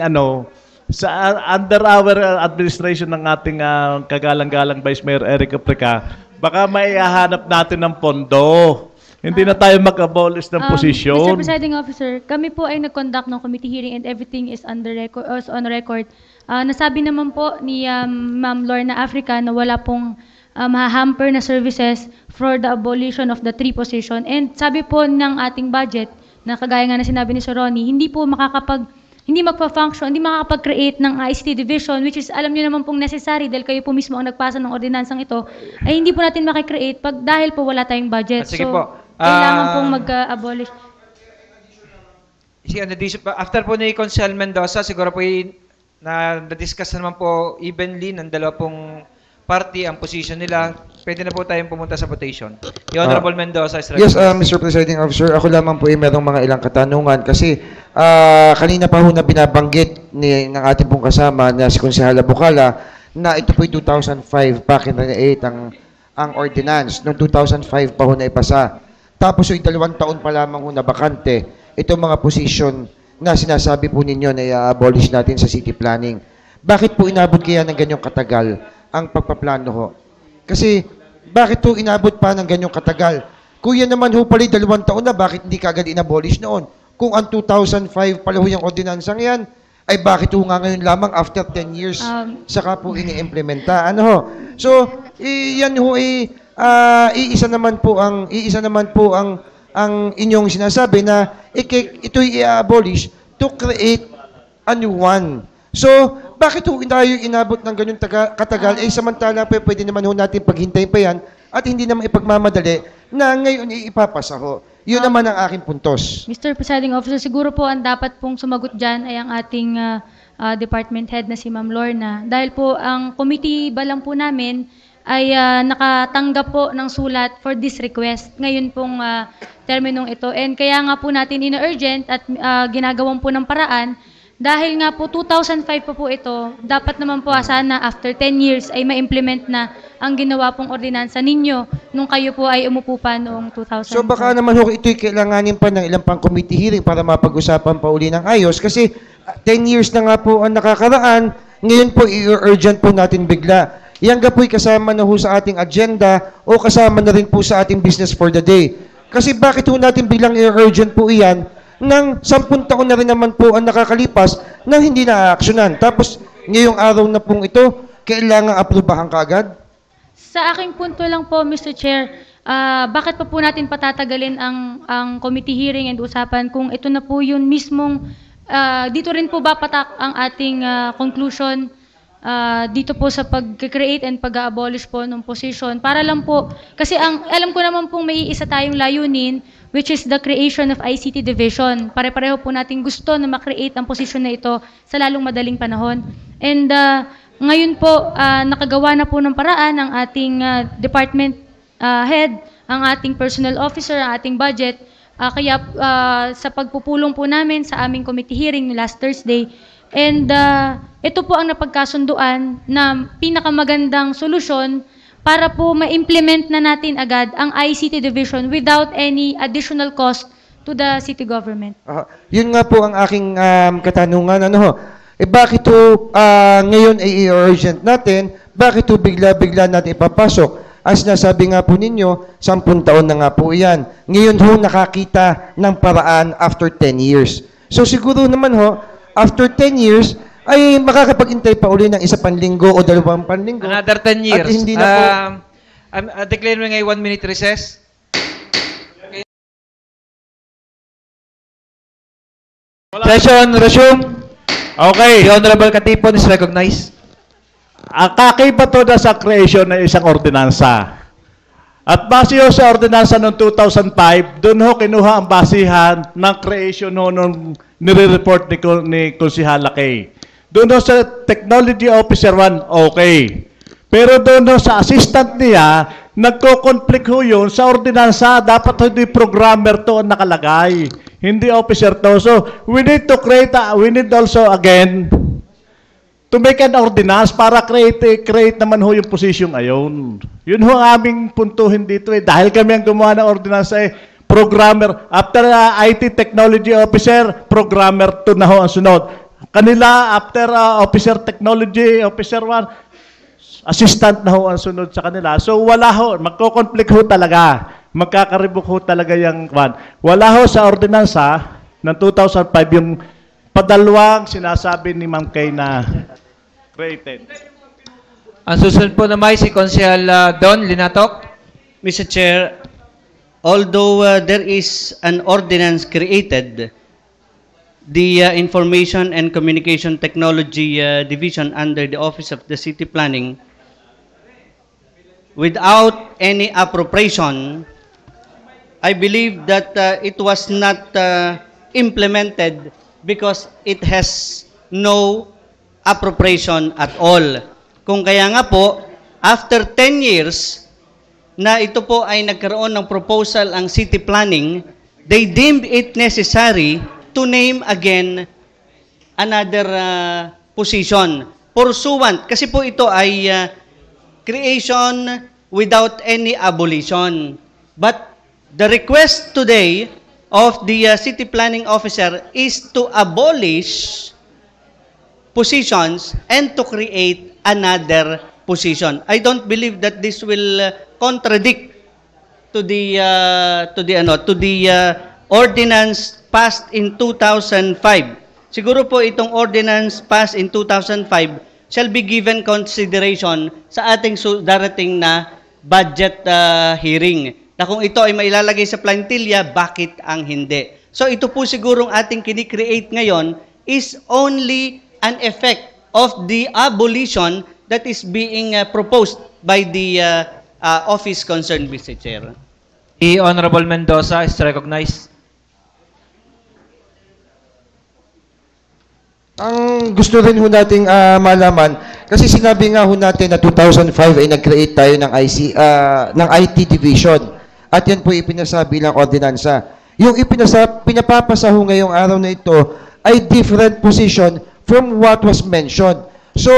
under our administration ng ating kagalang-galang Vice Mayor Eric Aprica, baka maihahanap natin ng pondo. Hindi na tayo mag-abolish ng posisyon. Mr. Presiding Officer, kami po ay nag-conduct ng committee hearing and everything is on record. Nasabi naman po ni Ma'am Lorna Africa na wala pong mahahamper na services for the abolition of the 3 position. And sabi po ng ating budget, na kagaya nga na sinabi ni Sir Ronnie, hindi makakapag-create ng ICT division, which is alam nyo naman pong necessary dahil kayo po mismo ang nagpasa ng ordinansang ito, ay hindi po natin makikreate dahil po wala tayong budget. Sige po. Kailangan pong mag-abolish. After po ni Consel Mendoza, siguro po na-discuss naman po evenly ng 2 party ang position nila. Pwede na po tayong pumunta sa votation. The Honorable Mendoza is Yes, Mr. Presiding Officer, ako lamang po merong mga ilang katanungan kasi kanina pa ho na binabanggit ng ating pong kasama na si Konsehala Bukala na ito po 2005 back in 1998 ang ordinance. Noong 2005 pa ho na ipasa. Tapos yung 2 taon pa lamang ho na bakante itong mga position na sinasabi po ninyo na i-abolish natin sa city planning. Bakit po inabot kaya ng ganyong katagal ang pagpaplano ho? Kasi, bakit ho inabot pa ng ganyong katagal? Kung yan naman ho pala 2 taon na, bakit hindi kagad inabolish noon? Kung ang 2005 pala ho yung ordinansang yan, ay bakit ho nga ngayon lamang after 10 years saka po ini-implementa? Ano ho? So, yan ho iisa naman po ang inyong sinasabi na ito'y i-abolish to create a new one. So, bakit ho tayo inabot ng ganyan katagal? Samantala pwede naman ho natin paghintayin pa yan at hindi naman ipagmamadali na ngayon ipapasa ho. Yun naman ang aking puntos. Mr. Presiding Officer, siguro po ang dapat pong sumagot dyan ay ang ating department head na si Ma'am Lorna. Dahil po ang committee ba lang po namin ay nakatanggap po ng sulat for this request. Ngayon pong terminong ito. And kaya nga po natin ina-urgent at ginagawan po ng paraan Dahil nga po 2005 pa po ito, dapat naman po sana after 10 years ay ma-implement na ang ginawa pong ordinansa ninyo nung kayo po ay umupo pa noong 2005. So baka naman ho ito'y kailanganin pa ng ilang pang committee hearing para mapag-usapan pa uli ng ayos kasi 10 years na nga po ang nakakaraan, ngayon po i-urgent po natin bigla. Yan ga po'y kasama na ho sa ating agenda o kasama na rin po sa ating business for the day. Kasi bakit ho natin biglang i-urgent po iyan nang 10 taon na rin naman po ang nakakalipas na hindi na-aaksyonan. Tapos ngayong araw na pong ito, kailangan aprubahan kaagad? Sa aking punto lang po, Mr. Chair, bakit pa po natin patatagalin ang committee hearing and usapan kung ito na po yun mismong, dito rin po ba patak ang ating conclusion dito po sa pag-create and pag-abolish po ng position? Para lang po, kasi alam ko naman pong may isa tayong layunin, which is the creation of ICT division. Pare-pareho po natin gusto na makreate ang position na ito sa lalong madaling panahon. And ngayon po, nakagawa na po ng paraan ang ating department head, ang ating personnel officer, ang ating budget. Kaya sa pagpupulong po namin sa aming committee hearing last Thursday, and ito po ang napagkasunduan na pinakamagandang solusyon para po ma-implement na natin agad ang ICT division without any additional cost to the city government. Yun nga po ang aking katanungan. Bakit po ngayon ay i-urgent natin? Bakit po bigla-bigla natin ipapasok? As nasabi nga po ninyo, 10 taon na nga po iyan. Ngayon ho nakakita ng paraan after 10 years. So siguro naman ho, after 10 years, ay makakapag-intay pa uli ng 1 panlinggo o 2 panlinggo. Another 10 years. At hindi na po... I'm declaring a 1-minute recess. Session resume. Okay. The Honorable Katipon is recognized. Kakaiba to na sa creation ng isang ordinansa. At base ho sa ordinansa noong 2005, doon ho kinuha ang basihan ng creation ho nung nire-report ni Konsihala Kay. Doon ho sa Technology Officer 1, okay. Pero doon ho sa assistant niya, nagko-conflict ho yun sa ordinansa. Dapat hindi programmer to ang nakalagay. Hindi officer to. So, we need to create, we need also again, to make an ordinance para create naman ho yung position ayon. Yun ho ang aming puntuhin dito eh. Dahil kami ang gumawa ng ordinance eh, programmer, after IT technology officer, programmer 2 na ho ang sunod. Kanila, after officer technology, officer 1, assistant na ho ang sunod sa kanila. So wala ho, magko-conflict ho talaga. Magkakaribok ho talaga yung one. Wala ho sa ordinansa ng 2005 yung padalawang sinasabi ni Ma'am Kay na created. Ang susunod po naman si Konsehal Don Linatok. Mr. Chair, although there is an ordinance created, the Information and Communication Technology Division under the Office of the City Planning, without any appropriation, I believe that it was not implemented because it has no appropriation at all. Kung kaya nga po, after 10 years na ito po ay nagkaroon ng proposal ang city planning, they deemed it necessary to name again another position. Pursuant, kasi po ito ay creation without any abolition. But the request today of the city planning officer is to abolish positions and to create another position. I don't believe that this will contradict to the ordinance passed in 2005. Siguro po itong ordinance passed in 2005 shall be given consideration sa ating darating na budget hearing. Na kung ito ay mailalagay sa plantilla, bakit ang hindi? So ito po sigurong ating kini-create ngayon is only an effect of the abolition that is being proposed by the office concerned, Mr. Chair. The Honorable Mendoza is recognized. Ang gusto rin ho nating malaman, kasi sinabi nga ho natin na 2005 ay nag-create tayo ng IT division. At yan po ipinasabi lang ordinansa. Yung pinapapasa ho ngayong araw na ito ay different position from what was mentioned. So,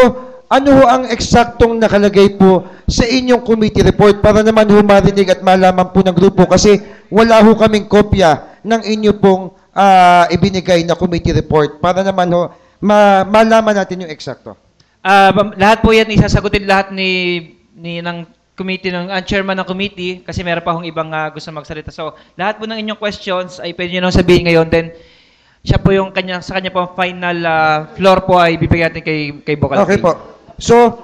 ano ho ang eksaktong nakalagay po sa inyong committee report para naman ho marinig at malaman po ng grupo kasi wala ho kaming kopya ng inyo pong ibinigay na committee report para naman ho malaman natin yung eksakto. Lahat po yan isasagutin lahat ng committee ng chairman ng committee kasi meron pa hong ibang gusto magsalita. So, lahat po ng inyong questions ay pwede niyo nang sabihin ngayon. Then, siya po yung sa kanya po final floor po ay bibigyan natin kay Vocal. Okay po. So,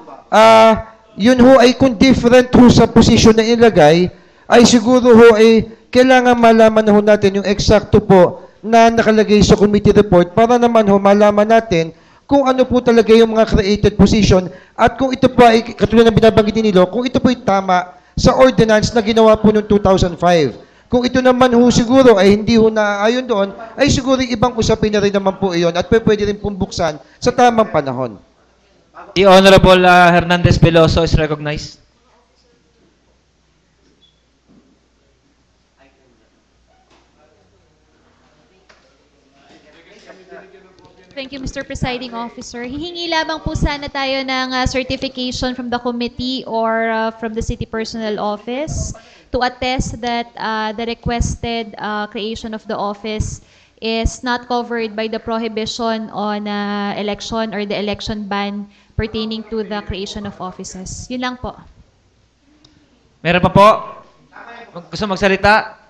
yun ho ay kung different ho sa position na ilagay, ay siguro ho ay kailangan malaman na ho natin yung eksakto po na nakalagay sa committee report para naman ho malaman natin kung ano po talaga yung mga created position at kung ito po ay, katulad ng binabanggit ni Nilo, kung ito po ay tama sa ordinance na ginawa po noong 2005. Kung ito naman ho siguro ay hindi ho naaayon doon, ay siguro ibang usapin na rin naman po iyon at pwede rin pong buksan sa tamang panahon. The Honorable Hernandez Veloso is recognized. Thank you, Mr. Presiding Officer. Hihingi lamang po sana tayo ng certification from the committee or from the City Personnel Office to attest that the requested creation of the office is not covered by the prohibition on election or the election ban pertaining to the creation of offices. Yun lang po. Meron pa po? Gusto magsalita?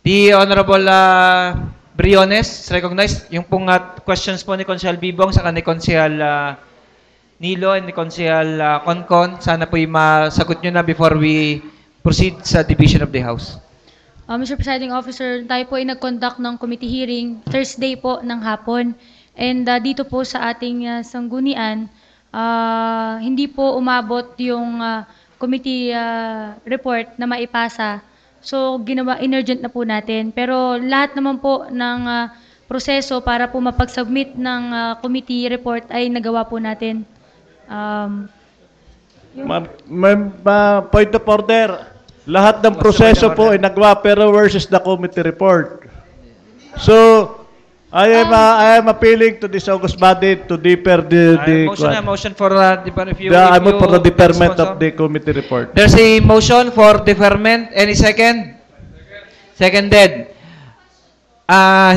The Honorable Briones is recognized. Yung pong questions po ni Consihal Bibong saka ni Consihal Nilo and ni Consihal Concon, sana po yung masagot nyo na before we proceed sa division of the House. Mr. Presiding Officer, tayo po ay nag-conduct ng committee hearing Thursday po ng hapon. And dito po sa ating sanggunian, hindi po umabot yung committee report na maipasa. So, inergent na po natin. Pero lahat naman po ng proseso para po mapag-submit ng committee report ay nagawa po natin. Point of order. Lahat ng proseso po ay nagawa pero versus the committee report. So, I am appealing to this August body to defer motion for for the deferment of the committee report. There's a motion for deferment. Any second? Seconded.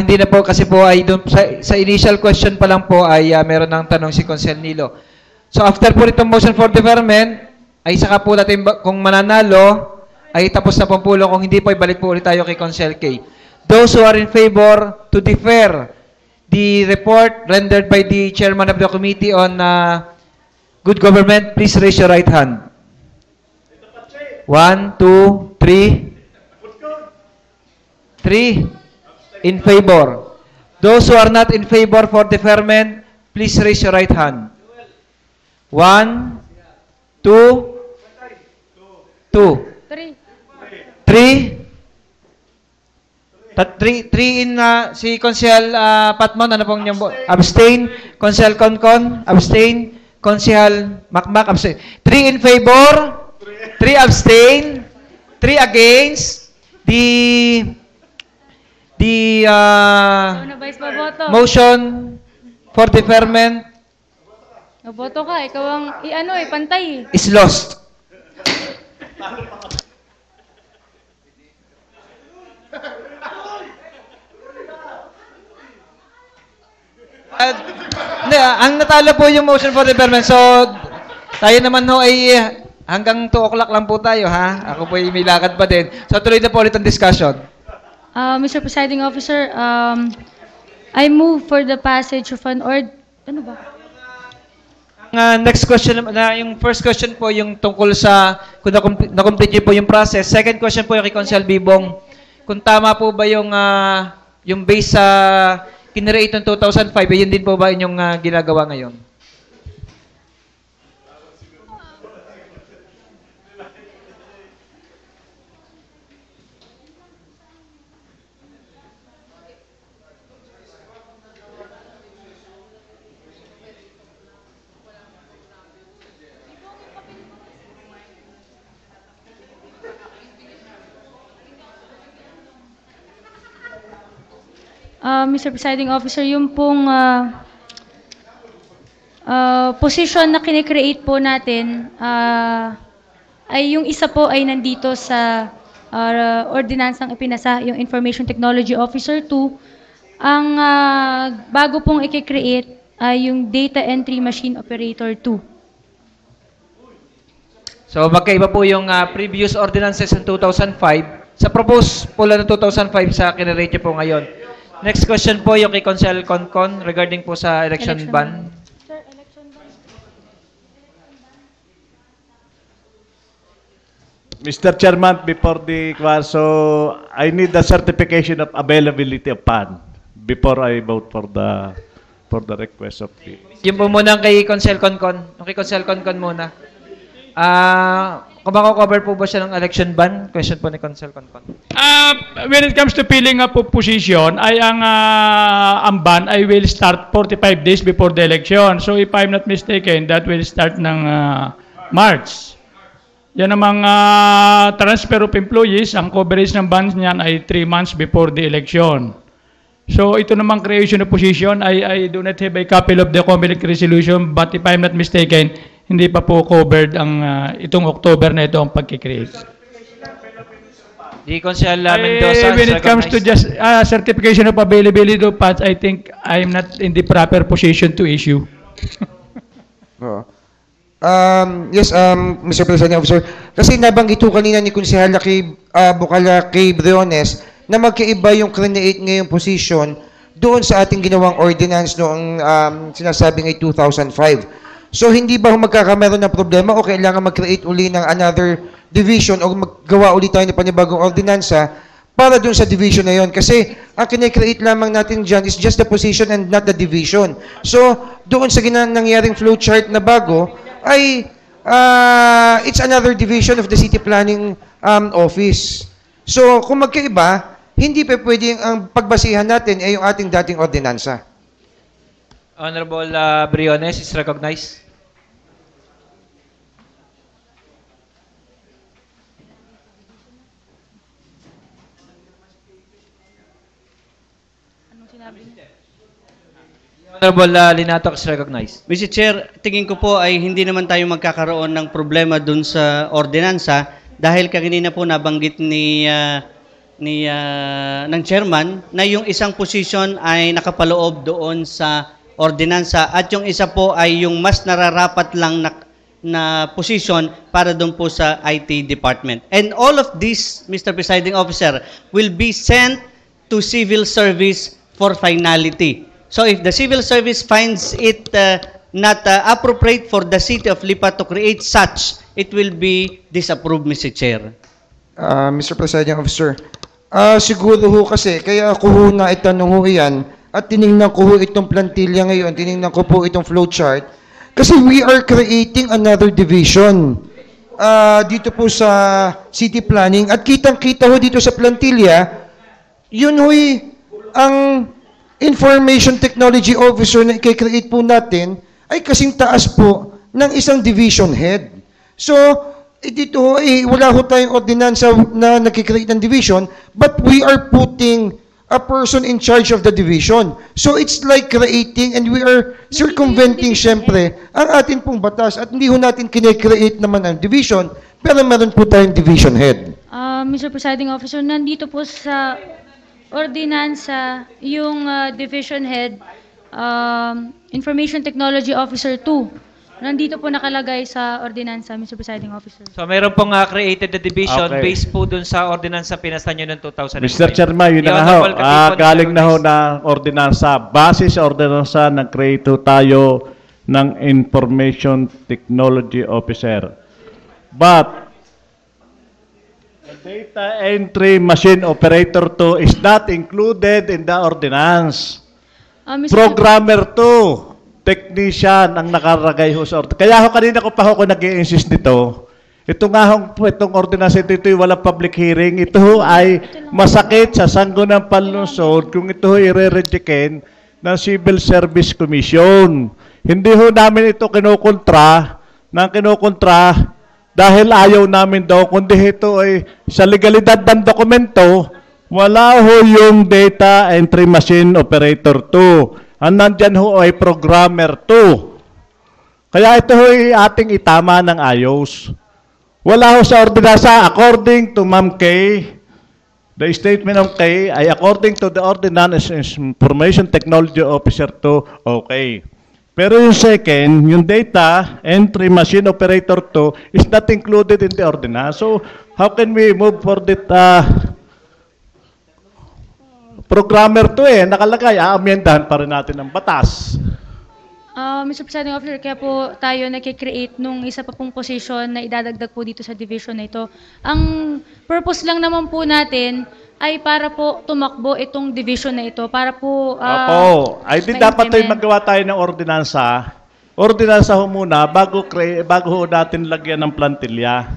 Hindi na po kasi po ay dun, sa initial question pa lang po ay meron ng tanong si Consel Nilo. So after po itong motion for deferment, ay saka po natin kung mananalo, ay tapos na pong pulo. Kung hindi po, ibalik po ulit tayo kay Consel K. Those who are in favor to defer the report rendered by the chairman of the committee on good government, please raise your right hand. 1, 2, 3. 3 in favor. Those who are not in favor for deferment, please raise your right hand. 1, 2, 2. 3. 3 in si Consihal Patmon, ano pong niyong abstain, Consihal Concon, abstain, Consihal Macmac, abstain. 3 in favor, 3 abstain, 3 against. The motion for deferment Naboto ka, ikaw ang pantay. Is lost. Ang natalo po yung motion for deferment. So, tayo naman ho ay hanggang 2 o'clock lang po tayo, ha? Ako po ay may lakad pa din. So, tuloy na po ulit ang discussion. Mr. Presiding Officer, I move for the passage of an order. Ano ba? Next question, yung first question po yung tungkol sa kung na-complete niyo po yung process. Second question po yung kay Consihal Bibong. Kung tama po ba yung base sa kinreate ng 2005, yun din po ba inyong ginagawa ngayon? Mr. Presiding Officer, yung pong position na kine-create po natin ay yung isa po ay nandito sa ordinansang ipinasa, yung Information Technology Officer 2. Ang bago pong i-create ay yung Data Entry Machine Operator 2. So magkaiba po yung previous ordinances in 2005 sa proposed po lang ng 2005 sa kinirate po ngayon. Next question po yung kay Consel Concon regarding po sa election ban. Mr. Chairman, before the so I need the certification of availability of PAN before I vote for the request of the... Yung po muna kay Consel Concon. Yung kay Consel Concon muna. Kung mako-cover po ba siya ng election ban? Question po ni Consel Concon. When it comes to filling up of position, ay ang ban ay will start 45 days before the election. So if I'm not mistaken, that will start ng March. Yan ang mga transfer of employees, ang coverage ng ban niyan ay 3 months before the election. So ito namang creation of position, I do not have a copy of the Comelec resolution, but if I'm not mistaken, hindi pa po covered ang itong October na ito ang pagkikreate. Di Consel Mendoza. When it comes to just certification of availability of funds, I think I'm not in the proper position to issue. Yes, Mr. Presiding Officer. Kasi nabanggit ko kanina ni Konsehala Bukala kay Briones na magkaiba yung create ngayong position doon sa ating ginawang ordinance noong sinasabing ay 2005. So hindi ba magkakameron ng problema o kailangan mag-create uli ng another division o maggawa uli tayo ng panibagong ordinansa para doon sa division na yon? Kasi ang kine-create lamang natin dyan is just the position and not the division. So doon sa nangyaring flowchart na bago, ay it's another division of the city planning office. So kung magkaiba, hindi pa pwedeng ang pagbasihan natin ay yung ating dating ordinansa. Honorable Briones is recognized. Honorable Linatok is recognized. Mr. Chair, tingin ko po ay hindi naman tayo magkakaroon ng problema dun sa ordinansa dahil kanina po nabanggit ng chairman na yung isang position ay nakapaloob doon sa ordinansa at yung isa po ay yung mas nararapat lang na position para doon po sa IT department. And all of this, Mr. Presiding Officer, will be sent to civil service for finality. So if the civil service finds it not appropriate for the city of Lipa to create such, it will be disapproved, Mr. Chair. Mr. Presiding Officer, siguro ho kasi, kaya ako ho na itanong ho yan, at tinignan ko ho itong plantilla ngayon, tinignan ko po itong flowchart, kasi we are creating another division dito po sa city planning, at kitang-kita ho dito sa plantilla, yun ho'y ang Information Technology Officer na i-create po natin ay kasing taas po ng isang division head. So, dito wala ho tayong ordinansa na nag-create ng division, but we are putting a person in charge of the division. So, it's like creating and we are circumventing syempre ang atin pong batas at hindi ho natin kine-create naman ang division, pero meron po tayong division head. Mr. Presiding Officer, nandito po sa ordinansa yung division head, Information Technology Officer 2. Nandito po nakalagay sa ordinansa, Mr. Presiding Officer. So meron pong created the division based po dun sa ordinansa pinasa nyo noong 2005. Mr. Chairman, yun na nga ho. Galing na ho na ordinansa. Base sa ordinansa, nag-create tayo ng Information Technology Officer. But Data Entry Machine Operator 2 is not included in the ordinance. Programmer 2, technician ang nakaragay ho sa ordinance. Kaya ho kanina ko pa ho nag-i-insist nito. Ito nga ho, itong ordinance ito walang public hearing. Ito ho ay masakit sa Sangguniang Panlungsod kung ito ho i-rejectin ng Civil Service Commission. Hindi ho namin ito kinukontra dahil ayaw namin daw, kundi ito ay sa legalidad ng dokumento, Wala ho yung data entry machine operator 2. Ang nandyan ho ay programmer 2. Kaya ito ho ay ating itama ng ayos. Wala ho sa ordinansa, according to Ma'am Kay, the statement of Kay ay according to the Ordinance Information Technology Officer 2, okay. Pero yung second, yung data entry machine operator 2 is not included in the ordinance. So, how can we move for that programmer 2 nakalagay, amendahan pa rin natin ang batas. Mr. Presiding Officer, kaya po tayo nag-create nung isa pa pong position na idadagdag po dito sa division na ito. Ang purpose lang naman po natin ay para po tumakbo itong division na ito, para po Opo, ay di dapat tayo magawa tayo ng ordinansa. Ordinansa ho muna bago ho natin lagyan ng plantilya.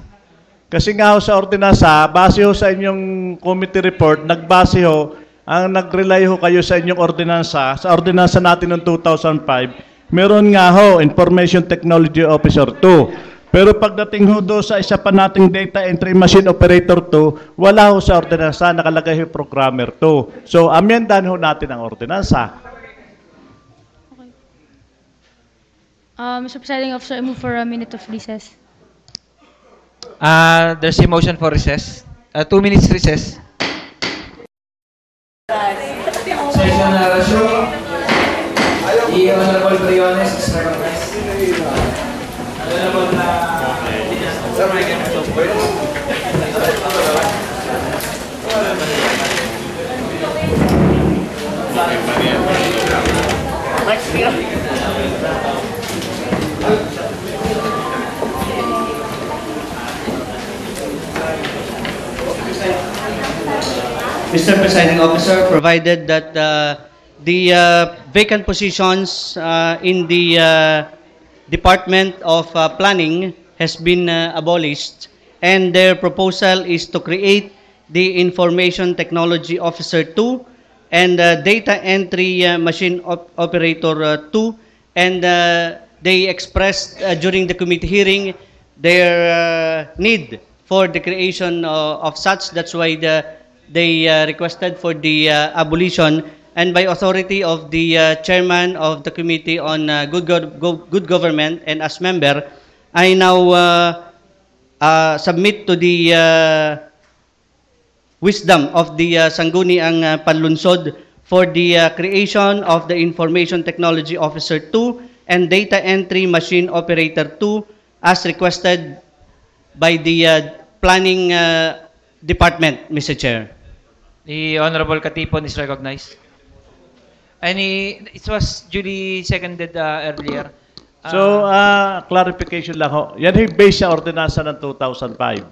Kasi nga ho sa ordinansa, base ho sa inyong committee report, nagbase ho, ang nag-rely ho kayo sa inyong ordinansa, sa ordinansa natin noong 2005, meron nga ho, Information Technology Officer 2. Pero pagdating ho do sa isa pa nating Data Entry Machine Operator 2, wala ho sa ordinansa, nakalagay ho Programmer 2. So, amendahan ho natin ang ordinansa. Mr. Presiding Officer, I move for a minute of recess. There's a motion for recess. 2 minutes recess. Session na resume. The Honorable Briones is recognized. Honorable Sir, may ganito po. Mr. Presiding Officer, provided that the vacant positions in the Department of Planning has been abolished, and their proposal is to create the Information Technology Officer 2 and Data Entry Machine Operator 2, and they expressed during the committee hearing their need for the creation of such. That's why they requested for the abolition, and by authority of the chairman of the Committee on Good Government and as member, I now submit to the wisdom of the Sangguniang Panlunsod for the creation of the Information Technology Officer 2 and Data Entry Machine Operator 2 as requested by the Planning Department, Mr. Chair. The Honorable Katipon is recognized. And it was duly seconded earlier. So, clarification lang ho. Yan ay based sa ordinansa ng 2005.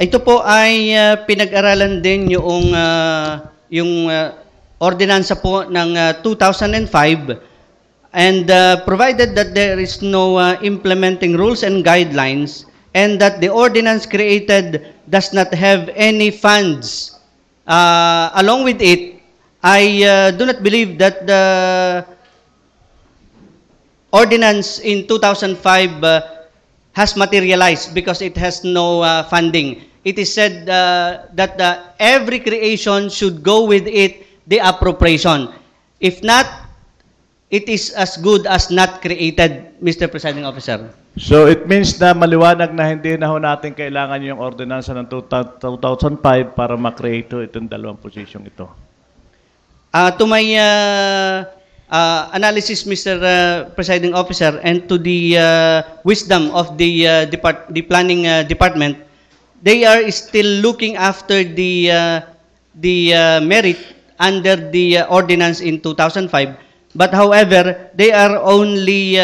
Ito po ay pinag-aralan din yung ordinansa po ng 2005, and provided that there is no implementing rules and guidelines, and that the ordinance created does not have any funds along with it, I do not believe that the ordinance in 2005 has materialized because it has no funding. It is said that every creation should go with it the appropriation. If not, it is as good as not created, Mr. Presiding Officer. So it means na maliwanag na hindi na ho natin kailangan yung ordinansa ng 2005 para ma-create itong dalawang position ito. To my analysis, Mr. Presiding Officer, and to the wisdom of the Planning Department, they are still looking after the merit under the ordinance in 2005. But however, they are only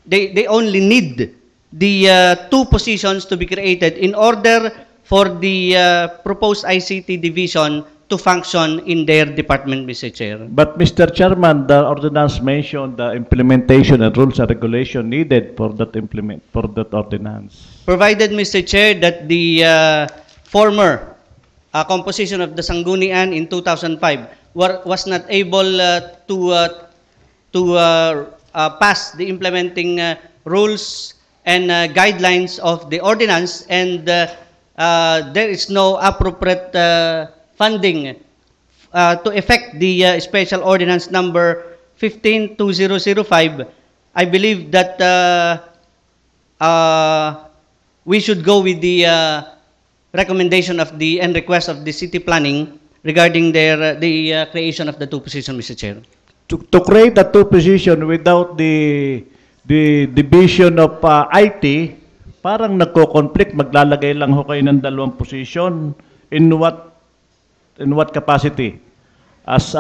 they only need the two positions to be created in order for the proposed ICT division to function in their department, Mr. Chair. But Mr. Chairman, the ordinance mentioned the implementation and rules and regulation needed for that ordinance. Provided, Mr. Chair, that the former composition of the Sanggunian in 2005 was not able to pass the implementing rules and guidelines of the ordinance, and there is no appropriate funding to effect the special ordinance number 15-2005, I believe that we should go with the recommendation of the and request of the city planning regarding the creation of the two positions, Mr. Chair. To create the two position without the division of IT, parang nagko-conflict, maglalagay lang ho kayo ng dalawang position. In what capacity? As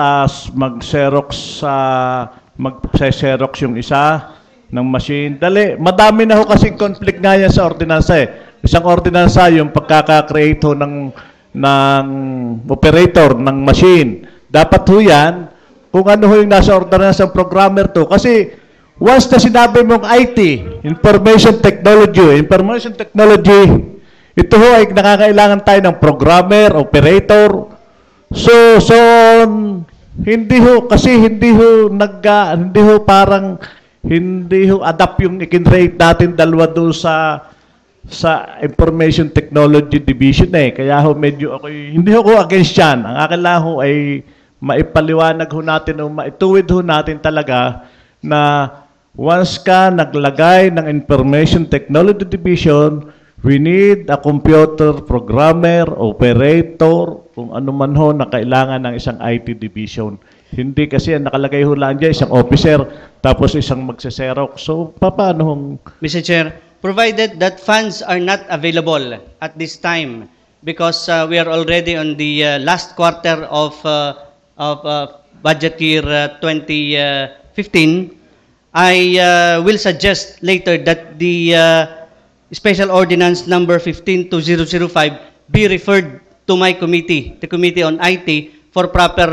mag-xerox mag-xerox yung isa ng machine. Dali, madami na ho kasing conflict nga yan sa ordinansa eh. Isang ordinansa yung pagkaka-create ho ng operator ng machine. Dapat ho yan, kung ano ho yung nasa ordinansa ng programmer to. Kasi once na sinabi mong IT, information technology, ito ho ay nakakailangan tayo ng programmer, operator. So hindi ho adapt yung ikin-rate natin dalawa doon sa information technology division eh. Kaya ho medyo hindi ho against yan. Ang akin lang ho ay maipaliwanag ho natin o maituwid ho natin talaga na once ka naglagay ng information technology division, we need a computer programmer, operator, kung ano man ho na kailangan ng isang IT division. Hindi kasi ang nakalagay ho lang dyan, isang officer, tapos isang magsaserok. So, paano hong... Mr. Chair, provided that funds are not available at this time because we are already on the last quarter of budget year 2015, I will suggest later that the Special Ordinance number 15-2005 be referred to my committee, the Committee on IT, for proper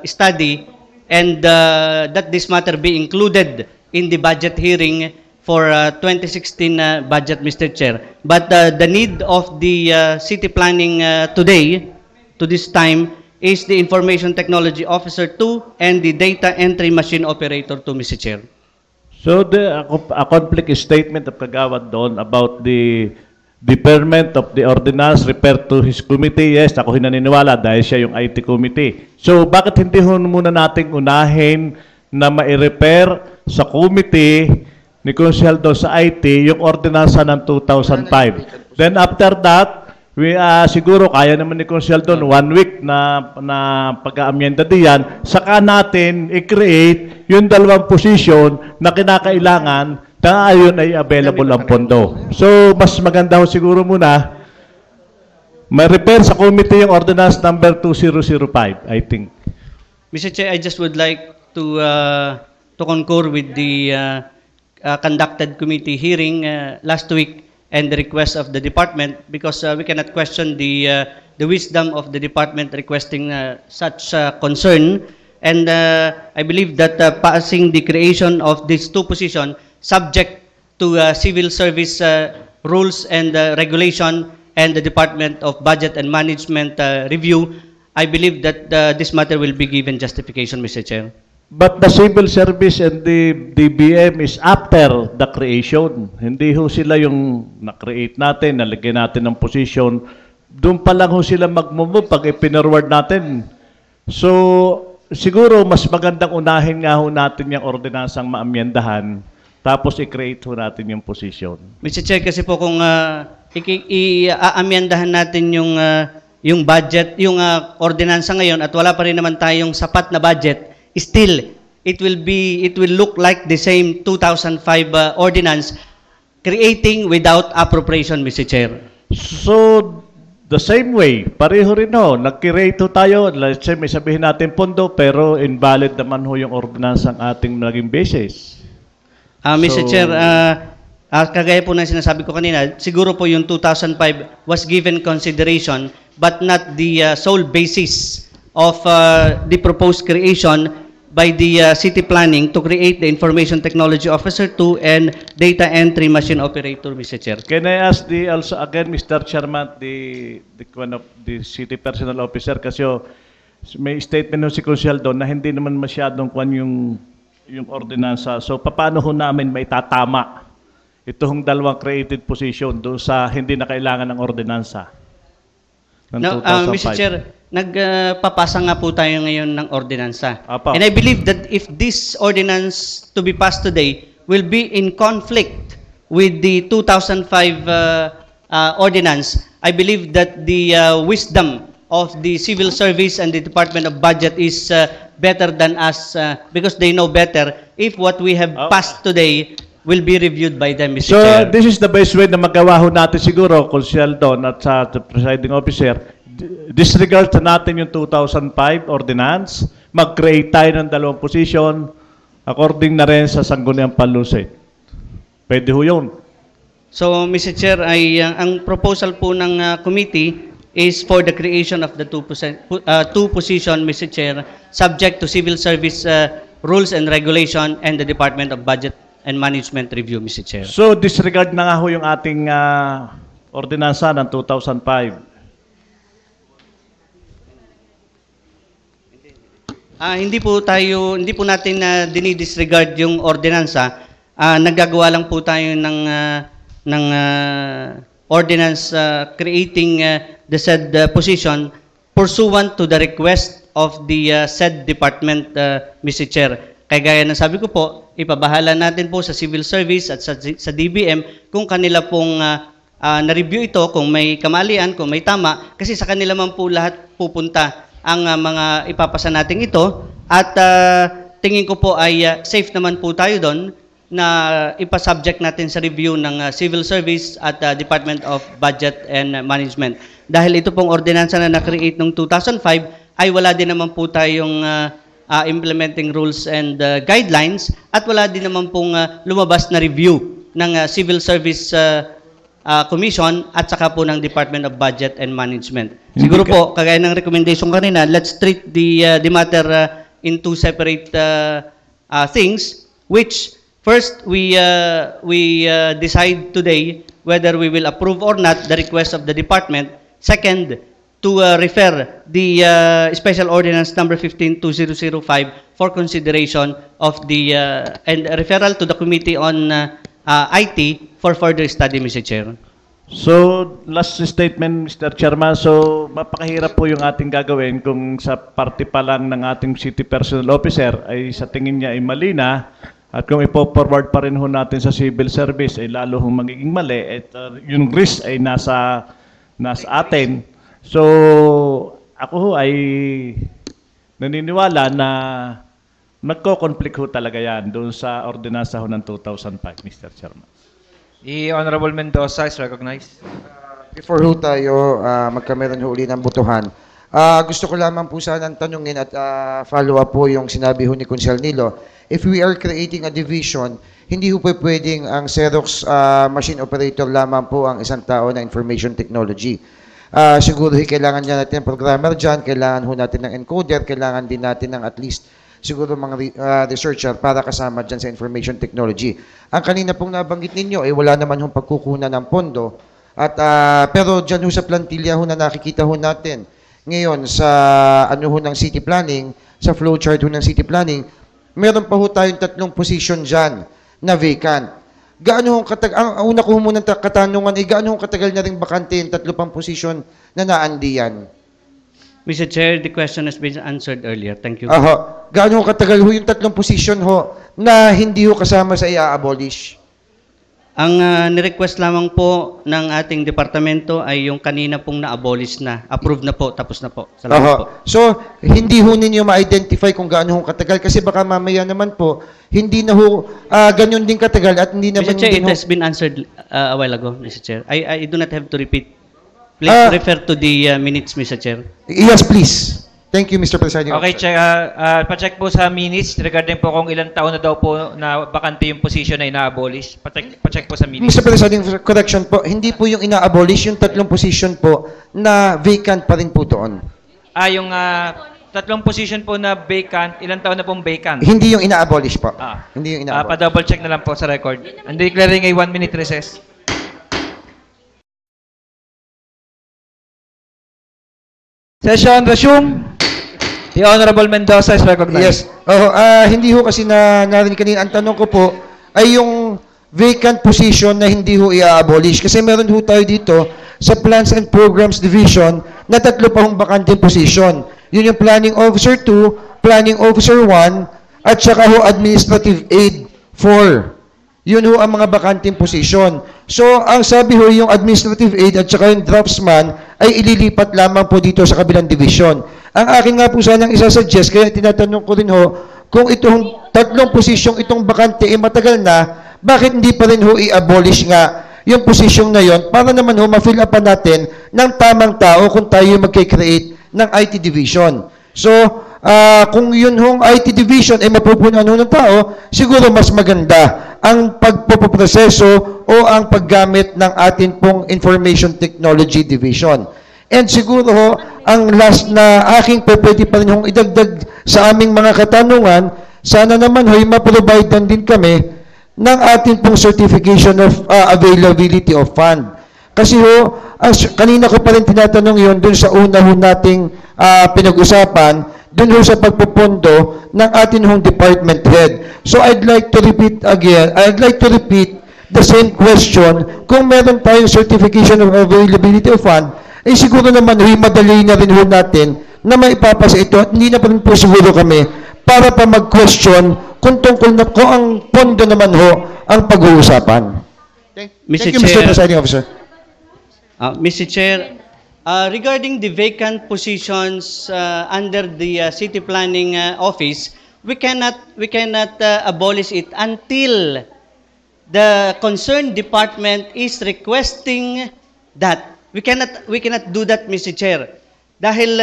study, and that this matter be included in the budget hearing for 2016 budget, Mr. Chair. But the need of the city planning today, to this time, is the Information Technology Officer 2 and the Data Entry Machine Operator 2, Mr. Chair. So a conflict statement of Kagawad doon about the deferment of the ordinance referred to his committee. Yes, ako naniniwala dahil siya yung IT committee. So bakit hindi muna nating unahin na ma-refer sa committee ni Consel doon sa IT yung ordinansa ng 2005. Then after that, siguro kaya naman ni Consel doon 1 week na pag-aamyenda diyan, saka natin i-create yung dalawang position na kinakailangan na ayon ay available ang pondo. So, mas maganda ho siguro muna ma-repair sa committee yung ordinance number 2005, I think. Mr. Chair, I just would like to concur with the conducted committee hearing last week and the request of the department, because we cannot question the wisdom of the department requesting such concern. And I believe that passing the creation of these two positions subject to civil service rules and regulation and the Department of Budget and Management review, I believe that this matter will be given justification, Mr. Chair. But the civil service and the DBM is after the creation. Hindi ho sila yung na-create natin, nalagyan natin ng position. Doon pa lang ho sila mag-move pag ipinarward natin. So, siguro mas magandang unahin nga ho natin yung ordinansang maamyendahan, tapos i-create ho natin yung position. Mr. Chair, kasi po kung i-aamyendahan natin yung budget, yung ordinansa ngayon at wala pa rin naman tayong sapat na budget, still it will look like the same 2005 ordinance creating without appropriation, Mr. Chair. So the same way, pareho rin ho, nag-create ho tayo, let's say may sabihin natin pondo pero invalid naman ho yung ordinance ang ating naging basis. Mr. Chair, kagaya po ng sinasabi ko kanina, siguro po yung 2005 was given consideration but not the sole basis of the proposed creation by the city planning to create the Information Technology Officer 2 and Data Entry Machine Operator, Mr. Chair. Can I ask also again, Mr. Chairman, the city personnel officer, kasi may statement no si Consel doon na hindi naman masyadong kwan yung ordinansa. So paano ho namin maitatama itong dalawang created position doon sa hindi na kailangan ng ordinansa. Ng No, 2005. Mr. Chair, nagpapasa nga po tayo ngayon ng ordinansa. Apo. And I believe that if this ordinance to be passed today will be in conflict with the 2005 ordinance, I believe that the wisdom of the civil service and the Department of Budget is better than us because they know better if what we have passed today will be reviewed by them, Mr. So, Chair. this is the best way na magawa ho natin siguro, Consul Don at sa presiding officer, disregard na natin yung 2005 ordinance, mag-create tayo ng dalawang position according na rin sa Sangguniang Panlunsod. Pwede ho yun. So, Mr. Chair, ang proposal po ng committee is for the creation of the two position, Mr. Chair, subject to civil service rules and regulation and the Department of Budget and Management review, Mr. Chair. So, disregard na nga ho yung ating ordinansa ng 2005. Hindi po natin dinidisregard yung ordinansa. Naggagawa lang po tayo ng ordinance creating the said position pursuant to the request of the said department, Mr. Chair. Kaya gaya ng sabi ko po, ipabahala natin po sa civil service at sa DBM kung kanila pong na-review ito, kung may kamalian, kung may tama, kasi sa kanila man po lahat pupunta ang mga ipapasa natin ito. At tingin ko po ay safe naman po tayo doon na ipasubject natin sa review ng Civil Service at Department of Budget and Management. Dahil ito pong ordinansa na na-create noong 2005 ay wala din naman po tayong implementing rules and guidelines at wala din naman pong lumabas na review ng Civil Service Commission at saka po ng Department of Budget and Management. Siguro po, kagaya ng recommendation kanina, let's treat the matter in two separate things, which first, we decide today whether we will approve or not the request of the department. Second, to refer the Special Ordinance Number 15-2005 for consideration of the and referral to the Committee on IT for further study, Mr. Chair. So, last statement, Mr. Chairman. So, mapakahirap po yung ating gagawin kung sa parte pa lang ng ating city personnel officer ay sa tingin niya ay mali na. At kung ipo-forward pa rin ho natin sa civil service, ay lalo hong magiging mali. At yung risk ay nasa atin. So, ako ho ay naniniwala na magko-conflict ho talaga yan doon sa ordinansa ho ng 2005, Mr. Chairman. The Honorable Mendoza is recognized. Before ho tayo magkameron ho uli ng botohan, gusto ko lamang po sana tanungin at follow up po yung sinabi ho ni Consul Nilo. If we are creating a division, hindi ho pwedeng ang Xerox machine operator lamang po ang isang tao na information technology. Siguro kailangan niya natin ng programmer dyan, kailangan ho natin ng encoder, kailangan din natin ng at least siguro mga researcher para kasama dyan sa information technology. Ang kanina pong nabanggit ninyo, wala naman hong pagkukunan ng pondo. At, pero dyan ho sa plantilla ho na nakikita ho natin ngayon sa ano ho ng city planning, sa flowchart ho ng city planning, meron pa ho tayong 3 position dyan na vacant. Gaano hong katagal, ang una ko muna katanungan gaano hong katagal na rin bakante yung 3 pang position na naandiyan? Mr. Chair, the question has been answered earlier. Thank you. Gaano hong katagal ho yung 3 position ho na hindi ho kasama sa i-abolish? Ang nirequest lamang po ng ating departamento ay yung kanina pong na-abolish na. Approved na po, tapos na po. Salamat po. So, hindi ho ninyo ma-identify kung gaano hong katagal kasi baka mamaya naman po, hindi na ho ganyan din katagal at hindi naman... Mr. Chair, it has been answered a while ago, Mr. Chair. I do not have to repeat. Please refer to the minutes, Mr. Chair. Yes, please. Thank you, Mr. Presiding Okay, Officer. pa-check po sa minutes regarding po kung ilang taon na daw po na bakante yung position na ina-abolish. Pa-check po sa minutes. Mr. Presiding, correction po, hindi po yung ina-abolish, yung 3 position po na vacant pa rin po doon. Yung 3 position po na vacant, ilang taon na pong vacant? Hindi yung ina-abolish po. Hindi yung ina-abolish. Pa-double check na lang po sa record. And declaring a 1-minute recess. Session resume. The Honorable Mendoza is recognized. Yes. Hindi ho kasi narinig kanina. Ang tanong ko po ay yung vacant position na hindi ho i-abolish. Kasi meron ho tayo dito sa Plans and Programs Division na 3 pa hong bakanteng position. Yun yung Planning Officer 2, Planning Officer 1, at saka ho Administrative Aid 4. Yun ho ang mga bakanteng posisyon. So, ang sabi ho, yung administrative aid at saka yung draftsman ay ililipat lamang po dito sa kabilang division. Ang akin nga po sanang isasuggest, kaya tinatanong ko rin ho, kung itong 3 posisyong itong bakante ay matagal na, bakit hindi pa rin ho i-abolish nga yung posisyong na yon para naman ho ma-fill up natin ng tamang tao kung tayo mag-create ng IT division. So, kung yun hong IT division ay mapupunan ng tao, siguro mas maganda ang pagpoproseso o ang paggamit ng atin pong Information Technology Division. And siguro ho, ang last na aking pwede pa rin hong idagdag sa aming mga katanungan, sana naman ho'y ma-provide din kami ng atin pong Certification of Availability of Fund. Kasi ho, kanina ko pa rin tinatanong yun dun sa una ho nating pinag-usapan, dun ho sa pagpupondo ng atin hong department head. So I'd like to repeat the same question. Kung meron tayong Certification of Availability of Fund, eh siguro naman madali na rin ho natin na maipapasa ito at hindi na pa rin po siguro kami para pa mag-question kung tungkol na kung ang pondo naman ho ang pag-uusapan. Thank you, Mr. Presiding Officer. Mr. Chair, regarding the vacant positions under the City Planning Office, we cannot abolish it until the concerned department is requesting that. We cannot do that, Mr. Chair. Dahil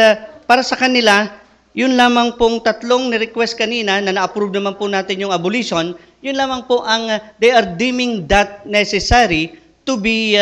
para sa kanila, yun lamang pong 3 ni-request kanina na na-approve naman po natin yung abolition, yun lamang po ang they are deeming that necessary to be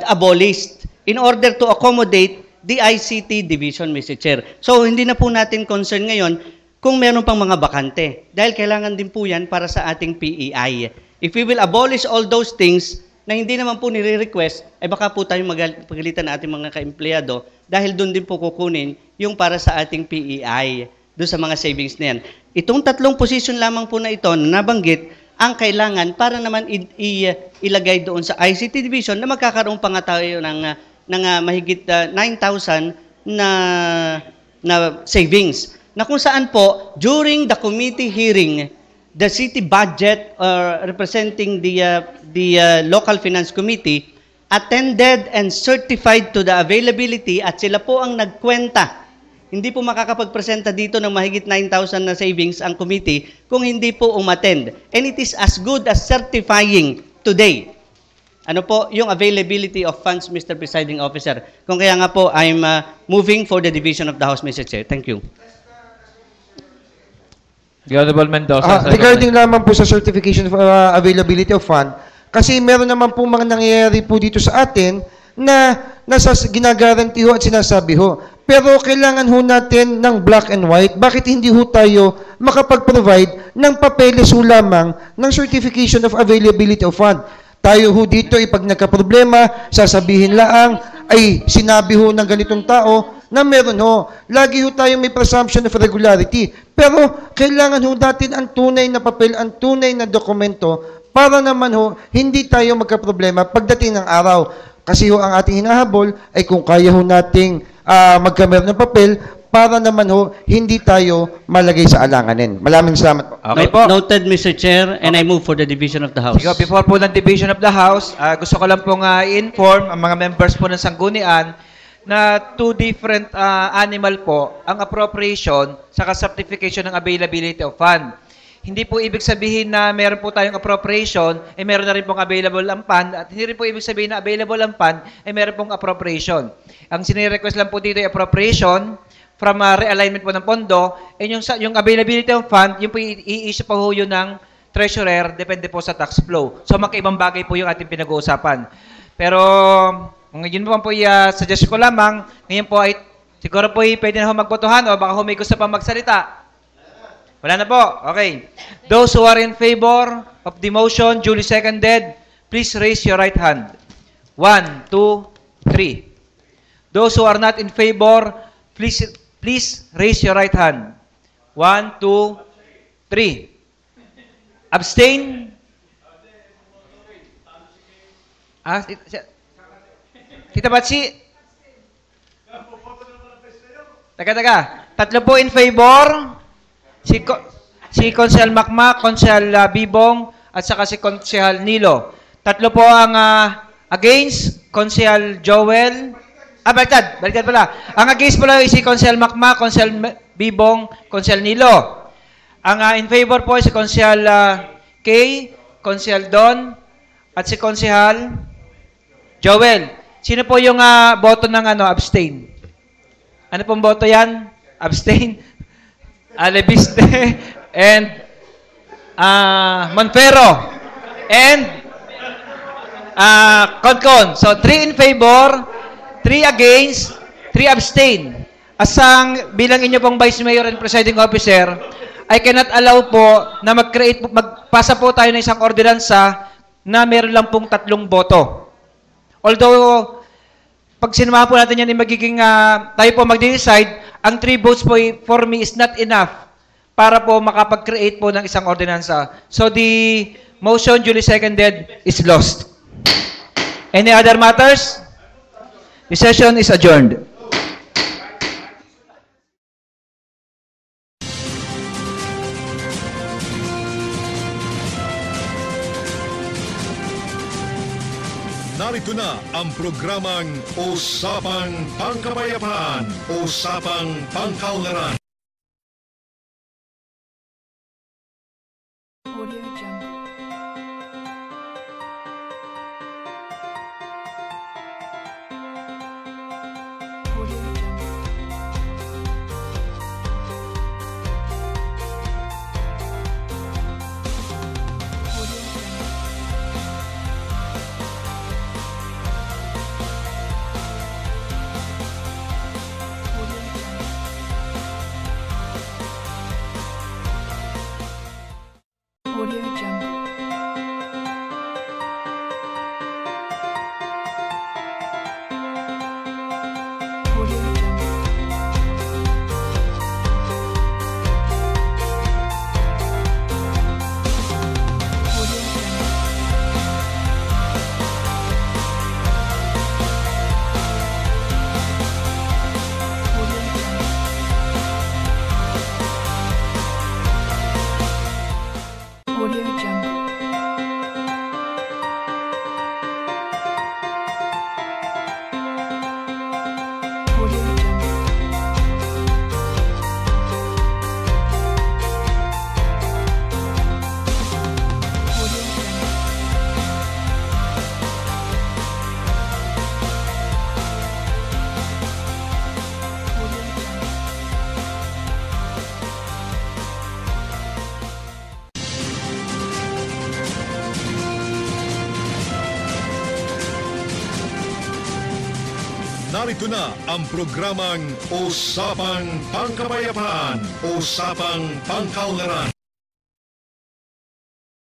abolished in order to accommodate the ICT division, Mr. Chair. So, hindi na po natin concern ngayon kung meron pang mga bakante. Dahil kailangan din po yan para sa ating PEI. If we will abolish all those things na hindi naman po nire-request, ay baka po tayong pagalitan na ating mga ka-empleyado dahil doon din po kukunin yung para sa ating PEI, doon sa mga savings na yan. Itong 3 position lamang po na ito na nabanggit, ang kailangan para naman ilagay doon sa ICT division na magkakaroon pa nga tayo ng mahigit 9,000 na savings. Na kung saan po, during the committee hearing, the city budget representing the local finance committee attended and certified to the availability at sila po ang nagkwenta. Hindi po makakapagpresenta dito ng mahigit 9,000 na savings ang committee kung hindi po umattend. And it is as good as certifying today. Ano po yung availability of funds, Mr. Presiding Officer. Kung kaya nga po, I'm moving for the division of the House, Mr. Chair. Thank you. The Honorable Mendoza. Regarding naman po sa certification of availability of fund, kasi meron naman po mga nangyayari po dito sa atin na ginagaranti ho at sinasabi ho. Pero kailangan ho natin ng black and white. Bakit hindi ho tayo makapag-provide ng papeles ho lamang ng certification of availability of fund? Tayo ho dito, pag nagka-problema, sasabihin laang, ay sinabi ho ng ganitong tao na meron ho. Lagi ho tayo may presumption of regularity. Pero kailangan ho natin ang tunay na papel, ang tunay na dokumento para naman ho, hindi tayo magka-problema pagdating ng araw. Kasi ho ang ating hinahabol ay kung kaya ho nating magkameron ng papel para naman ho, hindi tayo malagay sa alanganin. Maraming salamat po. Okay po. Noted, Mr. Chair, and I move for the division of the House. Sige, before po ng division of the House, gusto ko lang pong i-inform ang mga members po ng Sanggunian na 2 different animal po ang appropriation sa certification ng availability of fund. Hindi po ibig sabihin na meron po tayong appropriation, meron na rin pong available ang fund, at hindi rin po ibig sabihin na available ang fund, meron pong appropriation. Ang sinirequest lang po dito ay appropriation from realignment po ng pondo, and yung availability of fund, yung po i-issue po yun ng treasurer, depende po sa tax flow. So magkaibang bagay po yung ating pinag-uusapan. Pero ngayon po suggest ko lamang, ngayon po ay siguro po pwede na ho magbotohan o baka may gusto pa magsalita. Wala na po. Okay. Those who are in favor of the motion duly seconded, please raise your right hand. 1, 2, 3. Those who are not in favor, please raise your right hand. 1, 2, 3. Abstain? Tita Batsi? Taga. Tatlo po in favor. Si Konsehal Makmak, Konsehal Bibong, at saka si Konsehal Nilo. Tatlo po ang against. Konsehal Joel. Baliktad pala. Ang against po lang si Konsehal Makmak, Konsehal Bibong, Konsehal Nilo. Ang in favor po si Konsehal Kay, Konsehal Don, at si Konsehal Joel. Sino po yung boto ng abstain? Ano pong boto yan? Abstain? Lebiste and Monfero and Concon. So 3 in favor, 3 against, 3 abstain. Asang bilang inyo pong Vice Mayor and Presiding Officer, I cannot allow po na magpasa po tayo ng isang ordinansa na meron lang pong 3 boto. Although, pag sinamahan po natin yan, magiging tayo po mag-decide, ang 3 votes po for me is not enough para po makapag-create po ng isang ordinansa. So the motion duly seconded is lost. Any other matters? The session is adjourned. Narito na ang programang Usapang Pangkapayapaan, Usapang Pangkaunlaran. Audio Jungle. Audio Jungle. Audio Jungle. Audio Jungle. Audio Jungle. Audio Jungle. Audio Jungle. Audio Jungle. Audio Jungle. Audio Jungle. Audio Jungle. Narito na ang programang Usapang Pangkapayapaan, Usapang Pangkaunlaran.